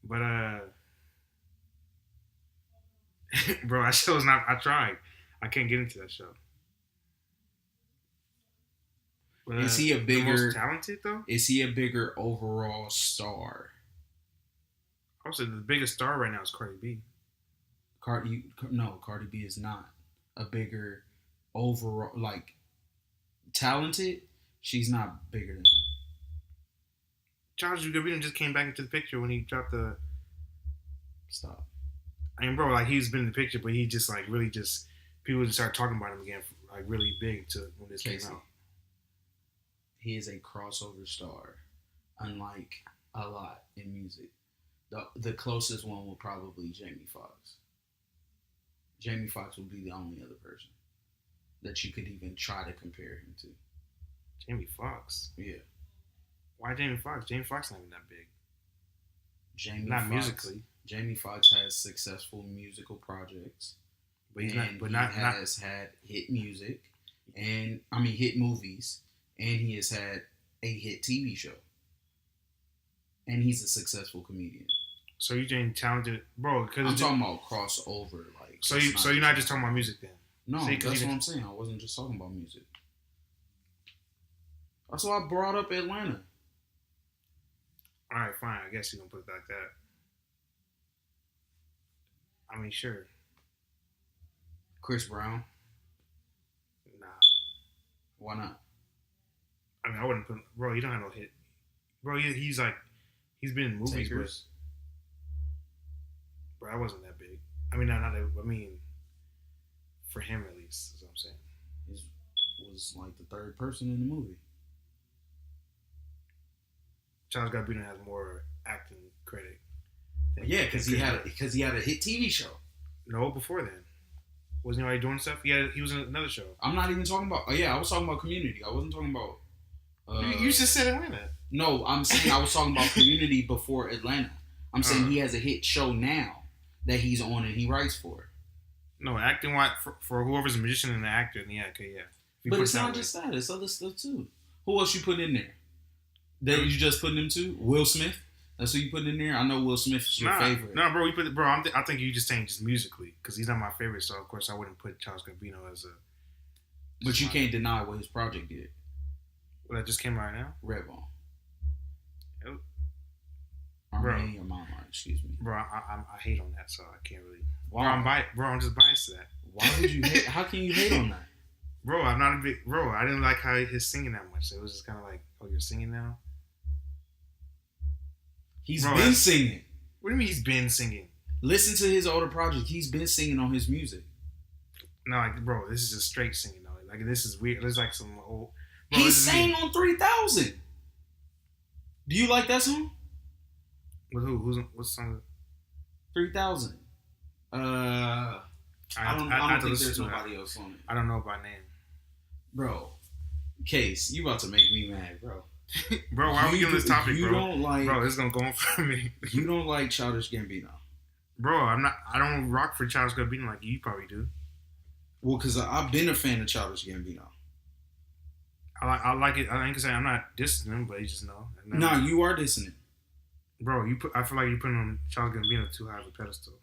But bro, that show's not. I tried. I can't get into that show. But, is he a bigger the most talented though? Is he a bigger overall star? I would say the biggest star right now is Cardi B. Cardi B is not a bigger overall like talented. She's not bigger than him. Childish Gambino just came back into the picture when he dropped the. Stop. I mean, bro, like he's been in the picture, but he just like really just people just start talking about him again, like really big to when this Casey, came out. he is a crossover star, unlike a lot in music. The closest one would probably Jamie Foxx. Jamie Foxx would be the only other person that you could even try to compare him to. Jamie Foxx. Yeah. Why Jamie Foxx? Jamie Foxx not even that big. Not Foxx, musically. Jamie Foxx has successful musical projects, but he's and not. He has had hit music, and hit movies, and he has had a hit TV show, and he's a successful comedian. So you saying talented, bro? Because I'm talking about crossover, like. So you're not just talking about music then? No, that's what I'm saying. I wasn't just talking about music. That's why I brought up Atlanta. All right, fine. I guess you're gonna put it like that. I mean, sure. Chris Brown. Nah. Why not? I mean, I wouldn't put. Bro, he don't have no hit. Bro, he's been in movies, Takers. but bro, I wasn't that big. I mean, not that. I mean, for him at least, is what I'm saying. He was like the third person in the movie. Childish Gambino has more acting credit. Yeah, because he had a hit TV show. No, before then, wasn't he already doing stuff? He was in another show. I'm not even talking about. I was talking about Community. I wasn't talking about. You just said Atlanta. No, I'm saying I was talking about Community before Atlanta. I'm saying he has a hit show now that he's on and he writes for. No, acting wise for whoever's a magician and an actor, then yeah, okay, yeah. But it's not just that; it's other stuff too. Who else you put in there? That you just putting him to? Will Smith? That's who you put in there? I know Will Smith is your favorite. No, bro, I think you just saying just musically because he's not my favorite. So of course I wouldn't put Childish Gambino as a. But you can't deny what his project did. Well, that just came out right now. Redbone. Yep. Your mama, excuse me. Bro, I hate on that, so I can't really. Why? I'm just biased to that. Why would you hate? How can you hate on that? Bro, I'm not a big bro. I didn't like how his singing that much. It was just kind of like, oh, you're singing now. He's been singing. What do you mean he's been singing? Listen to his older project. He's been singing on his music. No, like, bro, this is just straight singing though. Like this is weird. There's like some old. Bro, he sang on 3000. Do you like that song? With who? What song? 3000. I don't think there's nobody else on it. I don't know by name. Bro, Case, you about to make me mad, bro. Bro, why are we on this topic, bro? Don't like, bro, this is gonna go on for me. You don't like Childish Gambino. Bro, I don't rock for Childish Gambino like you probably do. Well, because I've been a fan of Childish Gambino. I like it. I ain't gonna say I'm not dissing him, but you just know. No, you are dissing him. Bro, I feel like you're putting on Childish Gambino too high of a pedestal.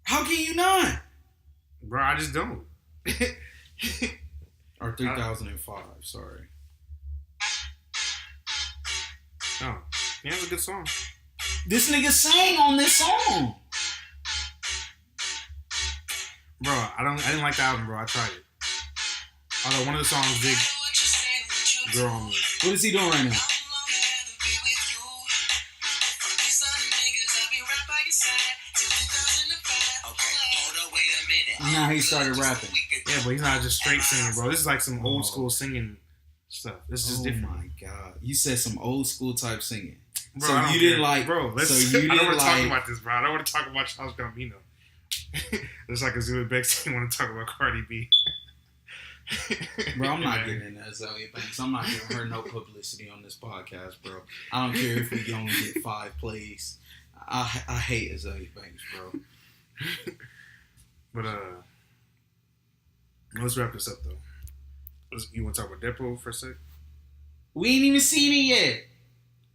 How can you not? Bro, I just don't. Or 3005, sorry. Oh, yeah, that's a good song. This nigga sang on this song. Bro, I didn't like the album, bro. I tried it. Although one of the songs did grow on me. What is he doing right now? Now he started rapping. Yeah, but he's not just straight singing, bro. This is like some old school singing stuff. This is just different. Oh my god, you said some old school type singing. Bro, So you didn't like, bro. So you I don't didn't want to talk like. about this, bro. I don't want to talk about Charles Gambino. It's like a Zulu Bex want to talk about Cardi B. Bro, I'm not getting into Azalea Banks. I'm not giving her no publicity on this podcast, bro. I don't care if we only get 5 plays. I hate Azalea Banks, bro. But let's wrap this up though. You want to talk about Deadpool for a sec? We ain't even seen it yet.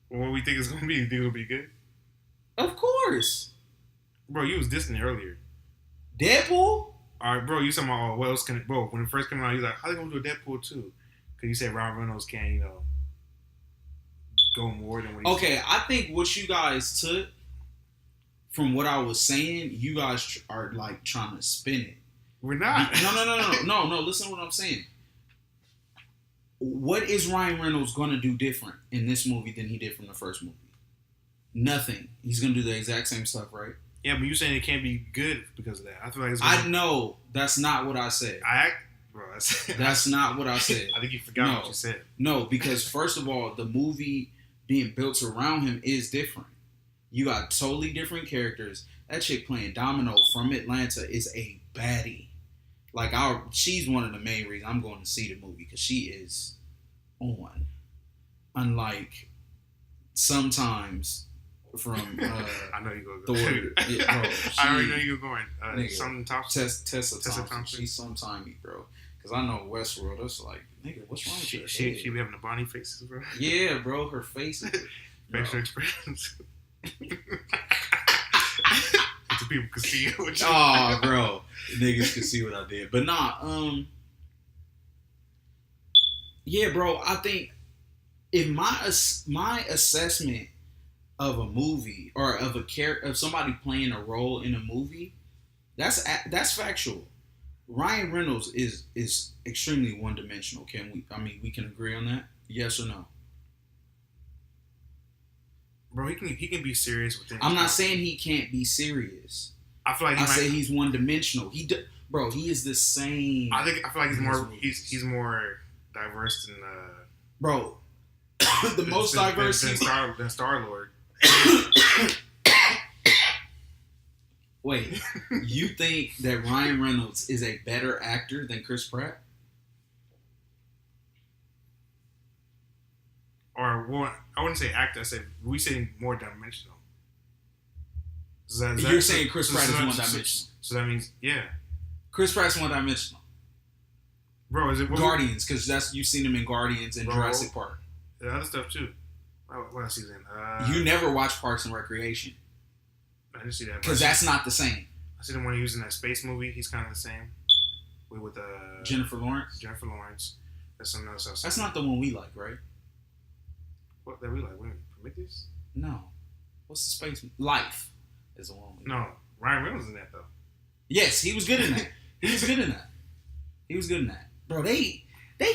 Well, what we think it's gonna be? You think it'll be good? Of course. Bro, you was dissing it earlier. Deadpool? Alright, bro, you talking about what else can bro, when it first came out, you was like, how they gonna do a Deadpool 2? Because you said Ryan Reynolds can, go more than what he Okay, I think what you guys took from what I was saying, you guys are like trying to spin it. We're not. No, listen to what I'm saying. What is Ryan Reynolds going to do different in this movie than he did from the first movie? Nothing. He's going to do the exact same stuff, right? Yeah, but you're saying it can't be good because of that. I feel like it's I know. That's not what I said. That's not what I said. I think you forgot what you said. No, because first of all, the movie being built around him is different. You got totally different characters. That chick playing Domino from Atlanta is a baddie. Like, she's one of the main reasons I'm going to see the movie because she is on. Unlike sometimes from I know you go. Thor. I already know you go going. Something Thompson. Tessa Thompson. She's sometimey, bro. Because I know Westworld. It's like, nigga, what's wrong with you? She be having the Bonnie faces, bro. Yeah, bro. Her face is facial expressions. So people can see what you oh, bro. Niggas can see what I did. But nah, yeah, bro, I think if my assessment of a movie or of a character, of somebody playing a role in a movie, that's factual. Ryan Reynolds is extremely one-dimensional. We can agree on that? Yes or no? Bro, he can be serious with it. I'm not saying he can't be serious. I feel like say he's one-dimensional. Bro, he is the same. I feel like he's more diverse than bro. The most diverse than Star-Lord. Wait, you think that Ryan Reynolds is a better actor than Chris Pratt? Or, well, I wouldn't say actor. I said, we say more dimensional. You're saying Chris Pratt is one-dimensional. So that means, yeah. Chris Pratt's one-dimensional. Bro, is it... Guardians, because you've seen him in Guardians and Jurassic Park. The other stuff, too. What else he's in? You never watched Parks and Recreation. I didn't see that. Because that's not the same. I see the one he was in that space movie. He's kind of the same. With Jennifer Lawrence? Jennifer Lawrence. That's something else. That's not the one we like, right? What that we like? Wait, Prometheus? No. What's the space? Life is the one. No, Ryan Reynolds in that though. Yes, he was good in that. He was good in that. Bro, they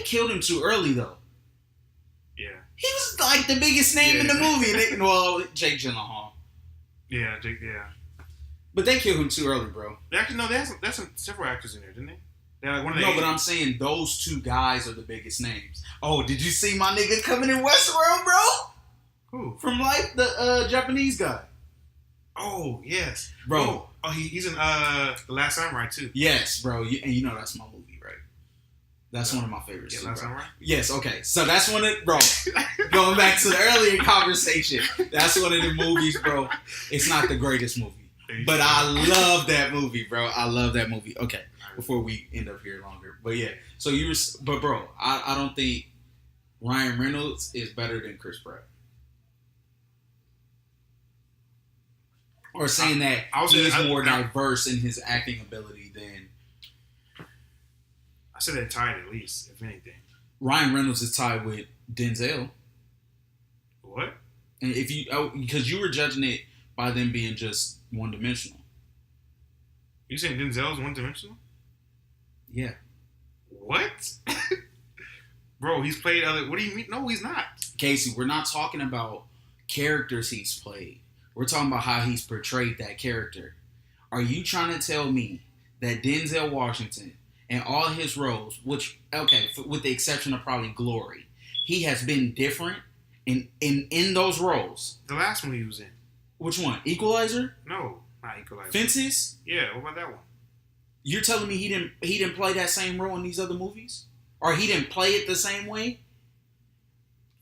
killed him too early though. Yeah. He was like the biggest name in the movie. Well, Jake Gyllenhaal. Yeah, Jake. Yeah. But they killed him too early, bro. Actually, no. There's some several actors in there, didn't they? Like one of but I'm saying those two guys are the biggest names. Oh, did you see my nigga coming in Westworld, bro? Who? From Life, the Japanese guy. Oh, yes. Bro. Oh, he's in The Last Samurai, too. Yes, bro. And you know that's my movie, right? That's one of my favorites. Yeah, Last Samurai? Yes, okay. So that's one of bro. Going back to the earlier conversation, that's one of the movies, bro. It's not the greatest movie. But I love that movie, bro. I love that movie. Okay. Before we end up here longer. But yeah. So but bro, I don't think Ryan Reynolds is better than Chris Pratt. Or saying that he's more diverse in his acting ability than... I said they're tied at least, if anything. Ryan Reynolds is tied with Denzel. What? And because you were judging it by them being just one-dimensional. You saying Denzel's one dimensional? Yeah. What? Bro, he's played other. What do you mean? No, he's not. Casey, we're not talking about characters he's played. We're talking about how he's portrayed that character. Are you trying to tell me that Denzel Washington and all his roles, which, okay, with the exception of probably Glory, he has been different in those roles? The last one he was in. Which one? Equalizer? No, not Equalizer. Fences? Yeah, what about that one? You're telling me he didn't play that same role in these other movies? Or he didn't play it the same way?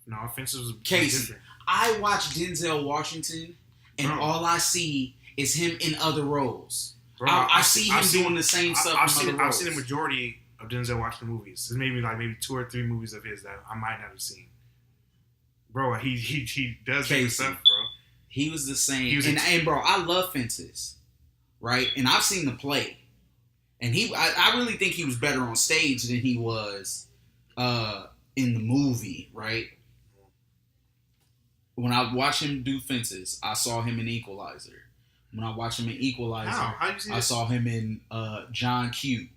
No, Fences was Casey, different. I watch Denzel Washington, and all I see is him in other roles. Bro, I see him doing the same stuff in other roles. I've seen the majority of Denzel Washington movies. There's maybe 2 or 3 movies of his that I might not have seen. Bro, he does different stuff, bro. He was the same. And bro, I love Fences, right? And I've seen the play. And I really think he was better on stage than he was in the movie, right? When I watched him do Fences, I saw him in Equalizer. When I watched him in Equalizer, I saw him in John Q.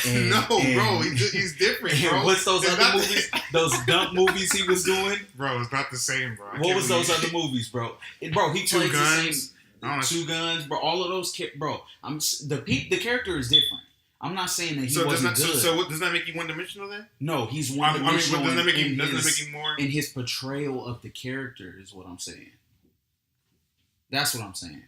And, bro, he's different, bro. What's those other movies? Those dump movies he was doing? Bro, it's not the same, bro. What was those other movies, bro? Bro, he plays the same. 2 Guns, bro. All of those, bro. The character is different. I'm not saying that he wasn't good. So does that make you one-dimensional then? No, he's one-dimensional. Doesn't that make him more? In his portrayal of the character is what I'm saying. That's what I'm saying.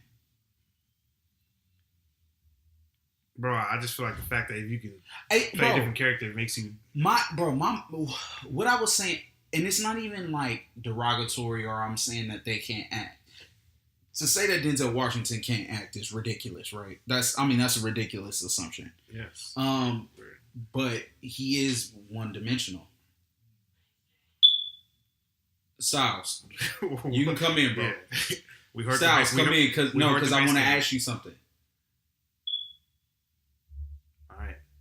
Bro, I just feel like the fact that if you can play a different character, it makes you... What I was saying, and it's not even like derogatory or I'm saying that they can't act. To say that Denzel Washington can't act is ridiculous, right? That's a ridiculous assumption. Yes. But he is one-dimensional. Styles, you can come in, bro. Yeah. We heard Styles, come in, because I want to ask you something.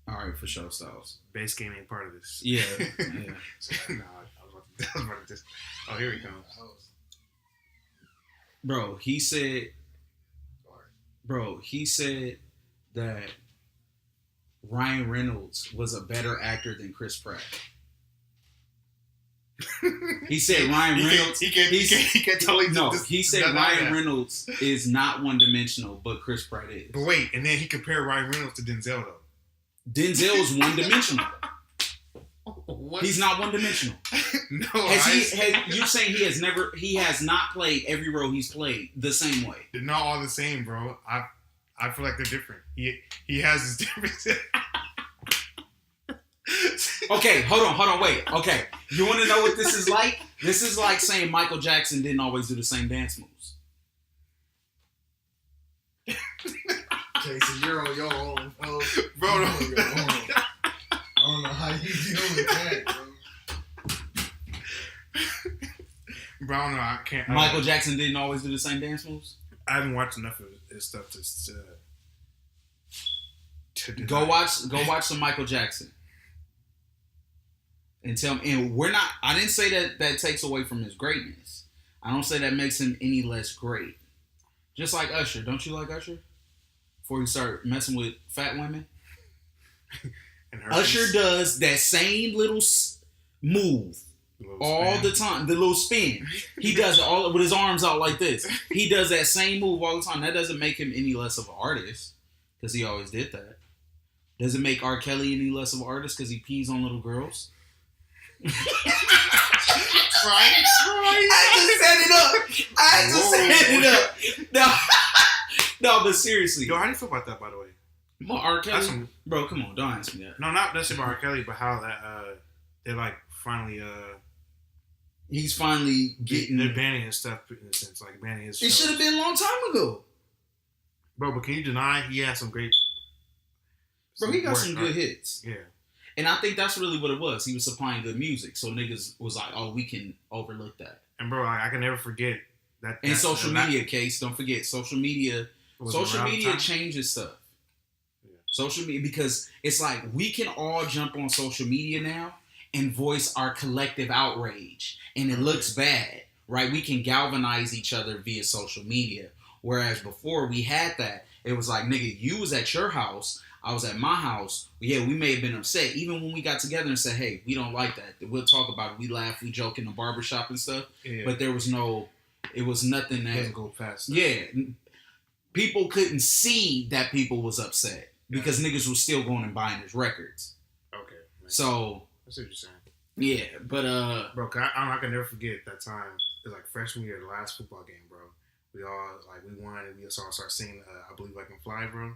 All right, for sure, Styles. Base game ain't part of this. Yeah. No, I was about to just... Oh, here he comes. Bro, he said that Ryan Reynolds was a better actor than Chris Pratt. He said Ryan Reynolds... He can't totally... No, he said Ryan Reynolds is not one-dimensional, but Chris Pratt is. But wait, and then he compared Ryan Reynolds to Denzel, though. Denzel is one-dimensional. What? He's not one-dimensional. No, you're saying he has not played every role he's played the same way. They're not all the same, bro. I feel like they're different. He has his differences. Okay, hold on, wait. Okay, you want to know what this is like? This is like saying Michael Jackson didn't always do the same dance moves. Jason, you're on your own, bro. I don't know how you deal with that, bro. Bro, I don't know. I can't. Michael Jackson didn't always do the same dance moves? I haven't watched enough of his stuff to go watch some Michael Jackson. And tell me, and I didn't say that takes away from his greatness. I don't say that makes him any less great. Just like Usher. Don't you like Usher? Before you start messing with fat women? Usher does that same little move all the time. The little spin. He does it all with his arms out like this. He does that same move all the time. That doesn't make him any less of an artist because he always did that. Does it make R. Kelly any less of an artist because he pees on little girls? Right. I had to set it up. No, but seriously. Yo, how do you feel about that, by the way? Well, R. Kelly? Bro, come on. Don't ask me that. No, not necessarily about R. Kelly, but how that they're like finally he's finally getting... They're banning his stuff in a sense. Like banning his It should have been a long time ago. Bro, but can you deny he had some great... Bro, he got some good hits. Yeah. And I think that's really what it was. He was supplying good music. So niggas was like, oh, we can overlook that. And bro, I can never forget that. And social media case, don't forget, social media changes stuff. Yeah. Social media, because it's like we can all jump on social media now and voice our collective outrage. And it looks bad, right? We can galvanize each other via social media. Whereas before we had that, it was like, nigga, you was at your house, I was at my house. Yeah, we may have been upset. Even when we got together and said, hey, we don't like that. We'll talk about it. We laugh, we joke in the barbershop and stuff. Yeah. But there was it was nothing that... It doesn't go past. Yeah. People couldn't see that people was upset because niggas was still going and buying his records. Okay. Man. So... I see what you're saying. Yeah, but... Bro, I can never forget that time. It was like freshman year, the last football game, bro. We all, like, we won and we all start singing I Believe I Can Fly, bro.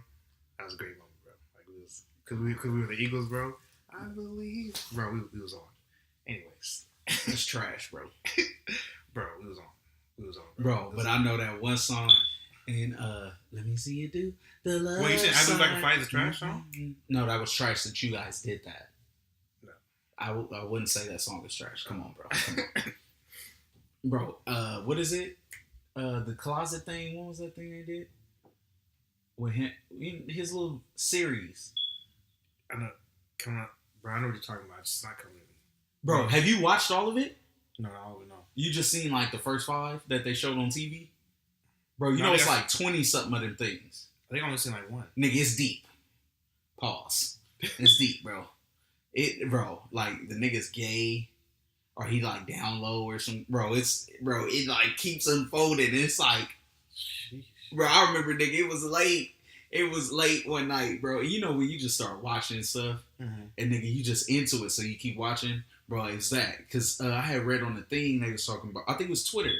That was a great moment, bro. Like, it was... Cause we were the Eagles, bro. I believe... Bro, we was on. Anyways. It's trash, bro. Bro, we was on. Bro, but I know that one song... And let me see you do the love. Wait, you said I Believe I Can Fly is a trash song? No, that was trash that you guys did that. No. I wouldn't say that song is trash. Come on, bro. Come on. Bro, what is it? The closet thing. What was that thing they did? With him, his little series. I know. Come on, bro. I know what you're talking about. It's not coming to me. Bro, have you watched all of it? No, I don't know. You just seen like the first 5 that they showed on TV? Bro, you know it's like 20-something of them things. I think I only seen like one. Nigga, it's deep. Pause. It's deep, bro. Bro, like the nigga's gay, or he like down low or some. It like keeps unfolding. It's like, bro, I remember, nigga, it was late. It was late one night, bro. You know when you just start watching stuff, and nigga, you just into it, so you keep watching, bro. It's that because I had read on the thing they was talking about. I think it was Twitter.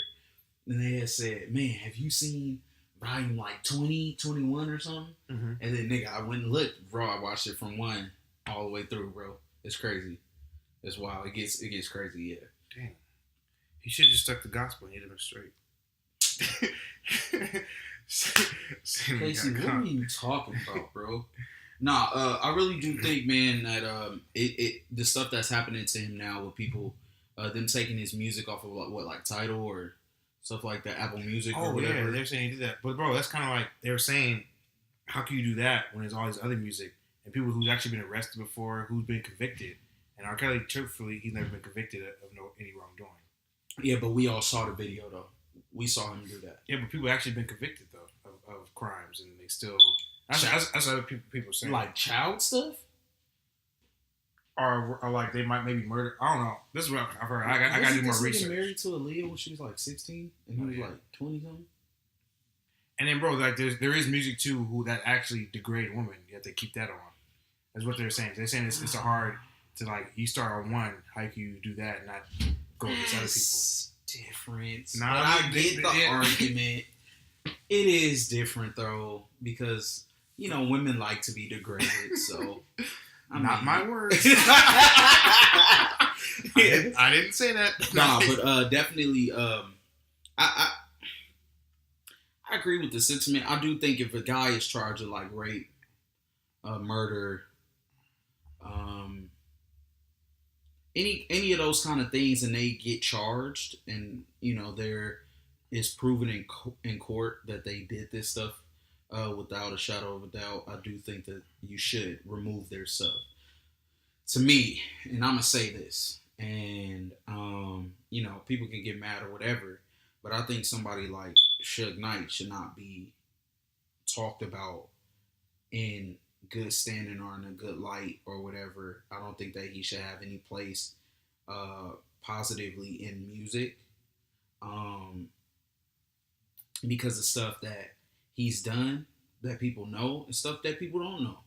And they had said, man, have you seen volume like 20, 21 or something? Mm-hmm. And then, nigga, I went and looked, bro. I watched it from 1 all the way through, bro. It's crazy. It's wild. It gets crazy, yeah. Damn. He should have just stuck to gospel and hit him straight. Casey, what are you talking about, bro? Nah, I really do think, man, that the stuff that's happening to him now with people, them taking his music off of like Tidal or stuff like that, Apple Music or whatever. Yeah, they're saying he did that. But, bro, that's kind of like they were saying, how can you do that when there's all this other music and people who's actually been arrested before, who's been convicted? And R. Kelly, truthfully, he's never been convicted of any wrongdoing. Yeah, but we all saw the video, though. We saw him do that. Yeah, but people actually been convicted, though, of crimes, and they still... That's what people are saying. Like child stuff? Or like they might maybe murder. I don't know. This is what I've heard. I got to do more research. Married to Aaliyah when she was like 16 and he was like 20 something. And then, bro, like there is music too who that actually degrade women. You have to keep that on. That's what they're saying. They're saying it's a hard to like you start on one. How can you do that and not go against other people? Different. Nah, I get the argument. It is different though because women like to be degraded. So. Not my words. I didn't say that. Nah, but definitely, I agree with the sentiment. I do think if a guy is charged with like rape, murder, any of those kind of things, and they get charged, and there is proven in court that they did this stuff. Without a shadow of a doubt, I do think that you should remove their stuff. To me, and I'm gonna say this, and people can get mad or whatever, but I think somebody like Suge Knight should not be talked about in good standing or in a good light or whatever. I don't think that he should have any place positively in music, because of stuff that he's done that people know and stuff that people don't know.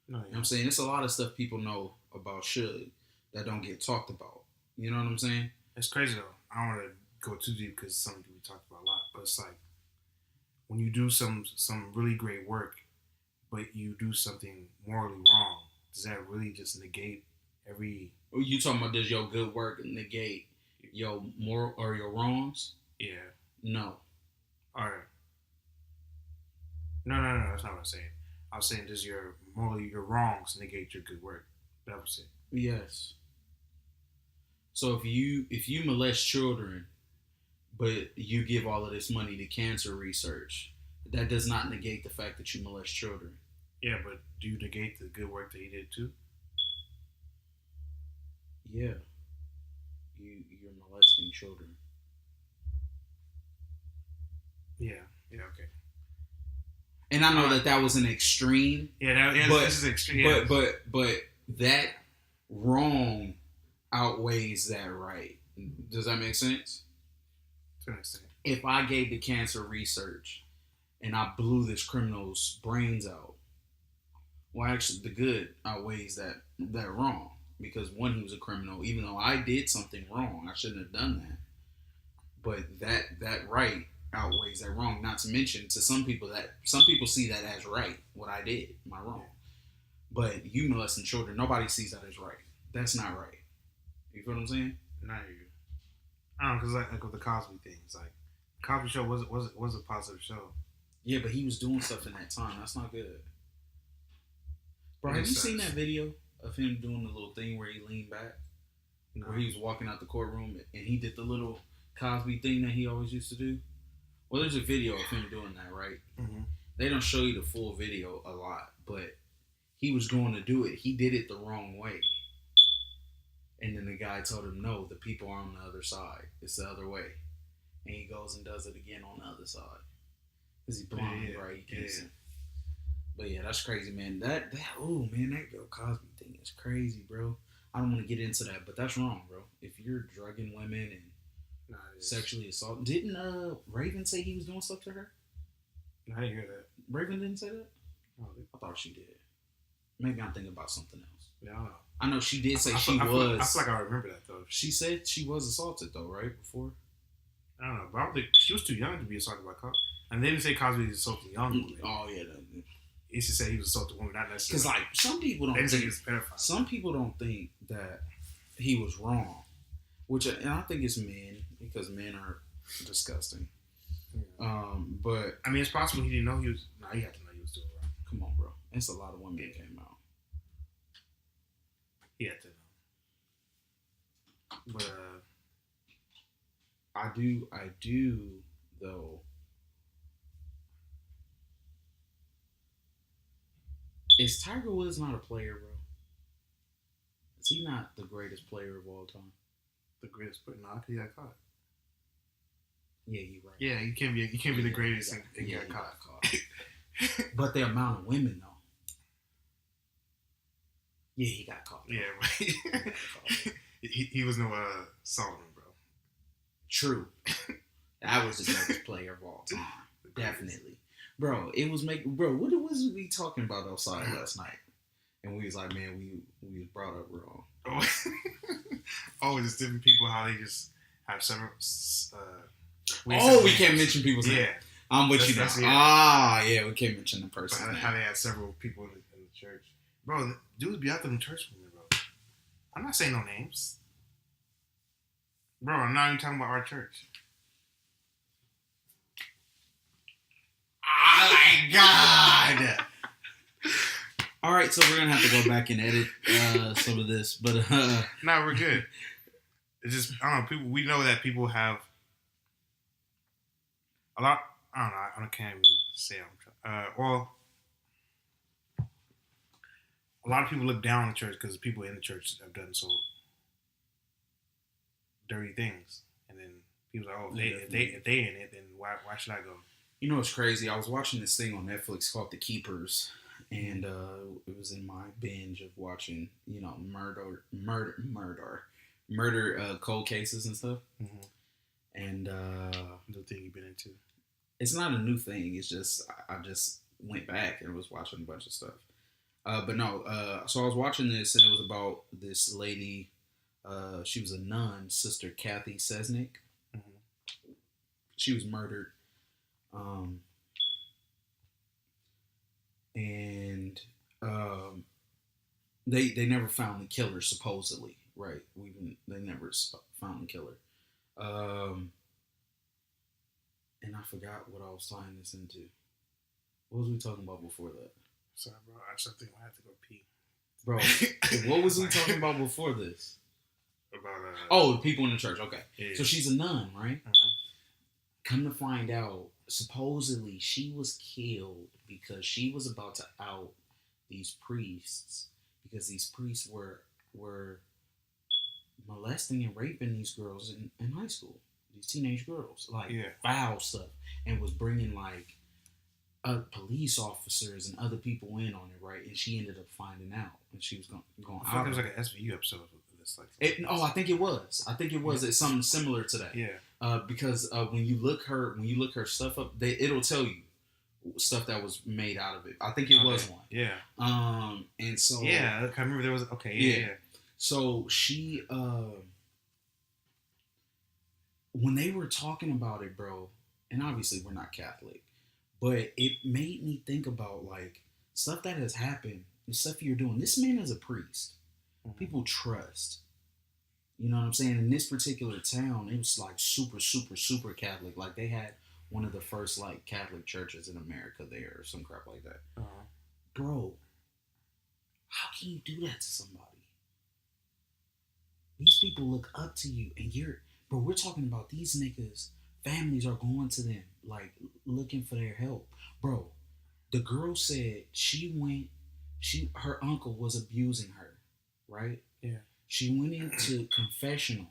No, yeah. You know what I'm saying? There's a lot of stuff people know about Suge that don't get talked about. You know what I'm saying? It's crazy though. I don't want to go too deep because it's something we talked about a lot. But it's like when you do some really great work, but you do something morally wrong, does that really just negate every... You talking about does your good work negate your moral or your wrongs? Yeah. No. All right. No, that's not what I'm saying. I was saying, does your wrongs negate your good work? That was it. Yes. So if you molest children, but you give all of this money to cancer research, that does not negate the fact that you molest children. Yeah, but do you negate the good work that he did too? Yeah. You're molesting children. Yeah, okay. And I know that was an extreme. Yeah, this is extreme. Yeah. But that wrong outweighs that right. Does that make sense? To an extent. If I gave the cancer research and I blew this criminal's brains out, well, actually, the good outweighs that wrong. Because one, he was a criminal, even though I did something wrong. I shouldn't have done that. But that right outweighs that wrong. Not to mention, to some people see that as right, what I did, my wrong. But you molesting children, nobody sees that as right. That's not right. You feel what I'm saying? Not you. I don't know, because like with the Cosby thing, it's like Cosby show was a positive show. Yeah, but he was doing stuff in that time. That's not good. Bro, have you seen that video of him doing the little thing where he leaned back? No. Where he was walking out the courtroom and he did the little Cosby thing that he always used to do? Well, there's a video of him doing that, right? Mm-hmm. They don't show you the full video a lot, but he was going to do it. He did it the wrong way. And then the guy told him, no, the people are on the other side. It's the other way. And he goes and does it again on the other side. Because he's blind, right? He can't see. But yeah, that's crazy, man. That Bill Cosby thing is crazy, bro. I don't want to get into that, but that's wrong, bro. If you're drugging women and sexually assaulting, didn't Raven say he was doing stuff to her? I didn't hear that. Raven didn't say that? Oh, I thought she did. Maybe I'm thinking about something else. Yeah, I don't know. I know she did say I feel like I remember that though. She said she was assaulted though, right? Before. I don't know, but I don't think she was too young to be assaulted by Cosby. And they didn't say Cosby was assaulting young women. Oh yeah. He should say he was assaulting women, not necessarily. Because like some people don't think he was pedophile. Some people don't think that he was wrong, and I think it's men because men are disgusting. Yeah. But I mean, it's possible he didn't know he was. No, he had to know he was doing wrong. Come on, bro. It's a lot of women that came out. He had to know. But I do though. Is Tiger Woods not a player, bro? Is he not the greatest player of all time? The greatest player? No, he got caught. Yeah, you're right. Yeah, you can't be the greatest and get caught. But the amount of women, though. Yeah, he got caught. Yeah, right. he was no Solomon, bro. True. That was the greatest player of all time. Definitely. Bro, what was we talking about outside last night? And we was like, man, we was brought up wrong. Oh, just different people, how they just have several... we can't mention people's names. Yeah. I'm with you now. Yeah, we can't mention the person. How they had several people in the church. Bro, dudes be out there in church with me, bro. I'm not saying no names. Bro, I'm not even talking about our church. Oh my God! All right, so we're gonna have to go back and edit some of this, but no, we're good. It's just I don't know. People, we know that people have a lot. I don't know. I can't even say. Well, a lot of people look down on the church because people in the church have done so dirty things, and then people are like, oh, if they in it, then why should I go? You know what's crazy? I was watching this thing on Netflix called The Keepers, and it was in my binge of watching, murder cold cases and stuff. Mm-hmm. And new thing you've been into? It's not a new thing. It's just I just went back and was watching a bunch of stuff. But no, so I was watching this, and it was about this lady. She was a nun, Sister Kathy Sesnick. Mm-hmm. She was murdered. And they never found the killer, supposedly, right? They never found the killer. And I forgot what I was tying this into. What was we talking about before that? Sorry, bro. I just think I had to go pee. Bro, what was we talking about before this? About the people in the church. Okay, yeah. So she's a nun, right? Uh-huh. Come to find out, supposedly she was killed because she was about to out these priests, because these priests were molesting and raping these girls in high school, these teenage girls, foul stuff, and was bringing police officers and other people in on it, right? And she ended up finding out, and she was going I thought it was like an SVU episode of this. Like, I think it was. It's something similar to that. Yeah. Because when you look her stuff up, it'll tell you stuff that was made out of it. I think it was one. Yeah. And so yeah, I remember there was yeah. So she when they were talking about it, bro, and obviously we're not Catholic, but it made me think about like stuff that has happened and stuff you're doing. This man is a priest. Mm-hmm. People trust. You know what I'm saying? In this particular town, it was like super, super, super Catholic. Like they had one of the first like Catholic churches in America there or some crap like that. Uh-huh. Bro, how can you do that to somebody? These people look up to you and bro, we're talking about these niggas, families are going to them, like looking for their help. Bro, the girl said her uncle was abusing her, right? Yeah. She went into confessional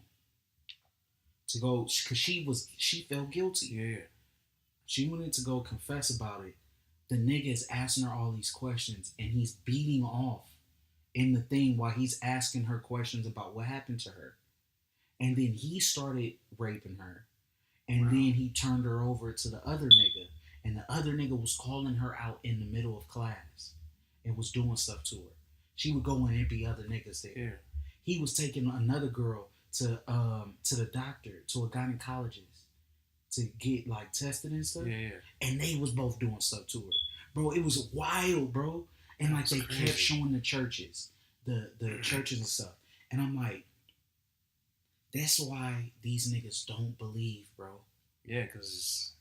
to go, because she felt guilty. Yeah. She went in to go confess about it. The nigga is asking her all these questions, and he's beating off in the thing while he's asking her questions about what happened to her. And then he started raping her. And then he turned her over to the other nigga. And the other nigga was calling her out in the middle of class and was doing stuff to her. She would go in and be other niggas there. Yeah. He was taking another girl to the doctor, to a gynecologist, to get like tested and stuff. Yeah. And they was both doing stuff to her. Bro, it was wild, bro. And like they kept showing the churches, the churches and stuff. And I'm like, that's why these niggas don't believe, bro. Yeah, because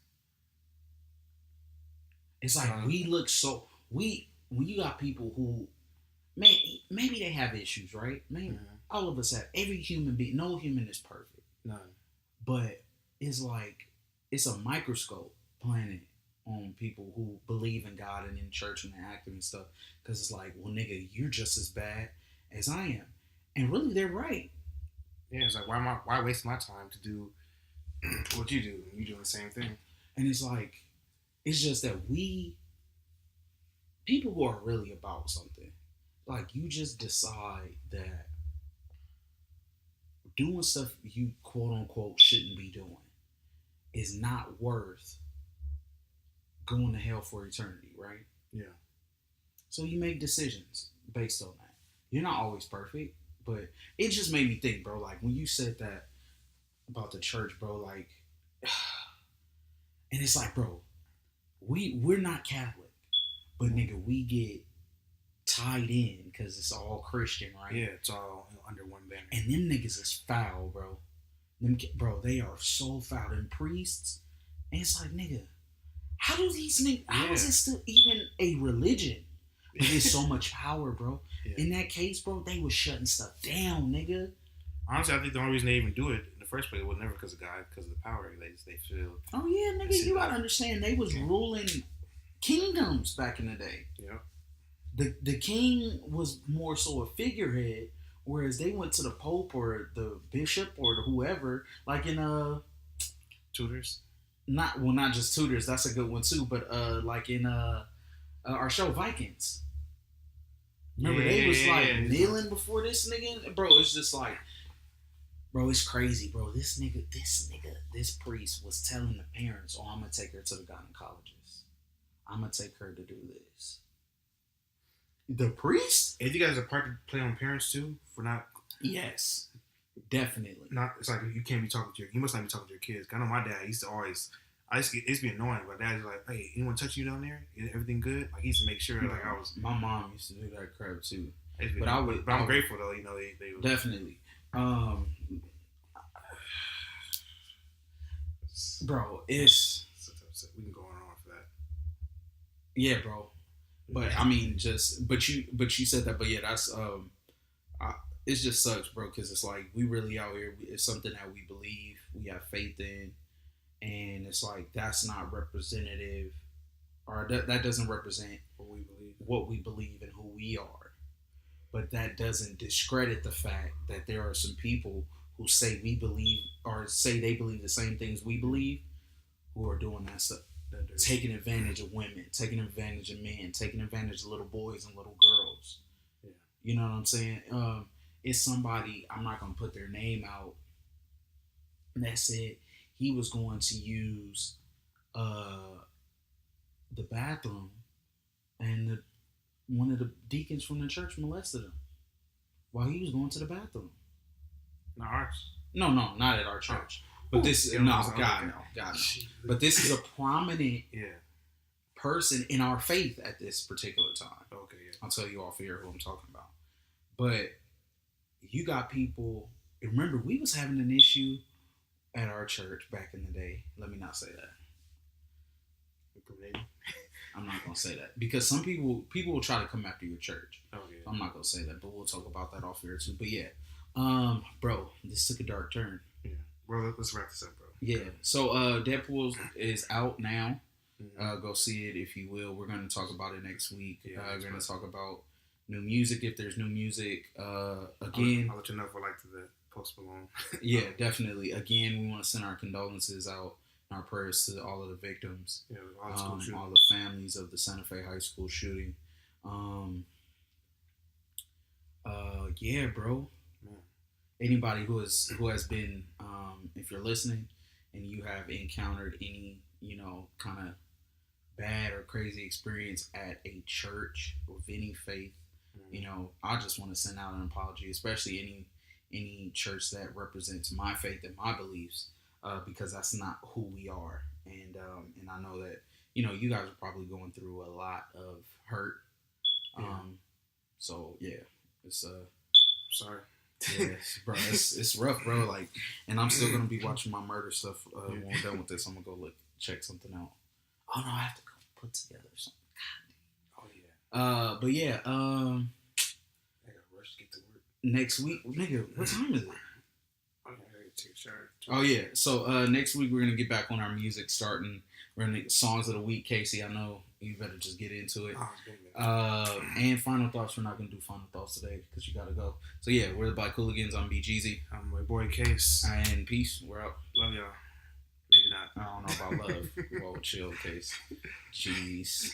it's like we look so when you got people who maybe they have issues, right? Maybe all of us have. Every human being, no human is perfect. None. But it's like it's a microscope planet on people who believe in God and in church and they're active and stuff. Because it's like, well, nigga, you're just as bad as I am, and really, they're right. Yeah, it's like why waste my time to do what you do? You doing the same thing. And it's like, it's just that people who are really about something, like you just decide that doing stuff you quote unquote shouldn't be doing is not worth going to hell for eternity, right? Yeah. So you make decisions based on that. You're not always perfect, but it just made me think, bro, like when you said that about the church, bro, like, and it's like, bro, we're not Catholic, but nigga, we get tied in because it's all Christian, right? Yeah, it's all under one banner. And them niggas is foul, bro. Bro, they are so foul. Them priests, and it's like, nigga, how do these niggas? How is it still even a religion? But there's so much power, bro. Yeah. In that case, bro, they was shutting stuff down, nigga. Honestly, I think the only reason they even do it in the first place was never because of God, because of the power they feel. Oh yeah, nigga, you gotta understand they was ruling kingdoms back in the day. Yeah. The king was more so a figurehead, whereas they went to the Pope or the bishop or whoever, like in Tutors. Not just Tutors. That's a good one too. But like in our show Vikings. Remember they was like kneeling before this nigga, bro. It's just like, bro, it's crazy, bro. This priest was telling the parents, "Oh, I'm gonna take her to the gynecologist. I'm gonna take her to do this." The priest? And you guys are part to play on parents too for not. Yes, definitely. Not. It's like you can't be talking to you must not be talking to your kids. I know my dad used to always. It's be annoying, but dad's like, "Hey, anyone touch you down there? Everything good?" Like he used to make sure, like I was. My mom used to do that crap too. But I'm grateful though. You know they definitely. Bro, it's we can go on for that. Yeah, bro. But I mean, but you said that, but yeah, that's it just sucks, bro, because it's like we really out here. It's something that we believe, we have faith in. And it's like that's not representative, or that doesn't represent what we believe and who we are. But that doesn't discredit the fact that there are some people who say we believe or say they believe the same things we believe, who are doing that stuff. taking advantage of women, taking advantage of men, taking advantage of little boys and little girls. Yeah. You know what I'm saying? It's somebody, I'm not going to put their name out, that said he was going to use the bathroom, and one of the deacons from the church molested him while he was going to the bathroom. Not ours. No, not at our church. But this is God. But this is a prominent person in our faith at this particular time. Okay, yeah. I'll tell you off air who I'm talking about. But you got people. Remember, we was having an issue at our church back in the day. Let me not say that. I'm not gonna say that because some people will try to come after your church. Oh yeah. I'm not gonna say that, but we'll talk about that off air too. But yeah, bro, this took a dark turn. Yeah, bro, let's wrap this up, bro. Yeah. So Deadpool is out now. Go see it if you will. We're gonna talk about it next week. Yeah, we're gonna talk about new music if there's new music. Again, I'll let you know if I like the Post Malone. Yeah, definitely. Again, we want to send our condolences out. Our prayers to all of the victims, all the families of the Santa Fe High School shooting. Yeah, bro. Man. Anybody who has been, if you're listening and you have encountered any, kind of bad or crazy experience at a church of any faith, I just want to send out an apology, especially any church that represents my faith and my beliefs. Because that's not who we are, and I know that you guys are probably going through a lot of hurt. So yeah, it's sorry. Yeah, bro, it's rough, bro. Like, and I'm still gonna be watching my murder stuff when we're done with this. I'm gonna go check something out. Oh no, I have to go put together something. God. Oh yeah. But yeah. I gotta rush to get to work next week, nigga. What time is it? Take a shower. Oh yeah, so next week we're gonna get back on our music. Starting, we're gonna songs of the week. Casey, I know you better just get into it. And final thoughts. We're not gonna do final thoughts today because you gotta go. So yeah, we're the Black Hooligans. I'm BGZ. I'm my boy Case. And peace. We're out. Love y'all. Maybe not. I don't know about love. Well, chill, Case. Jeez.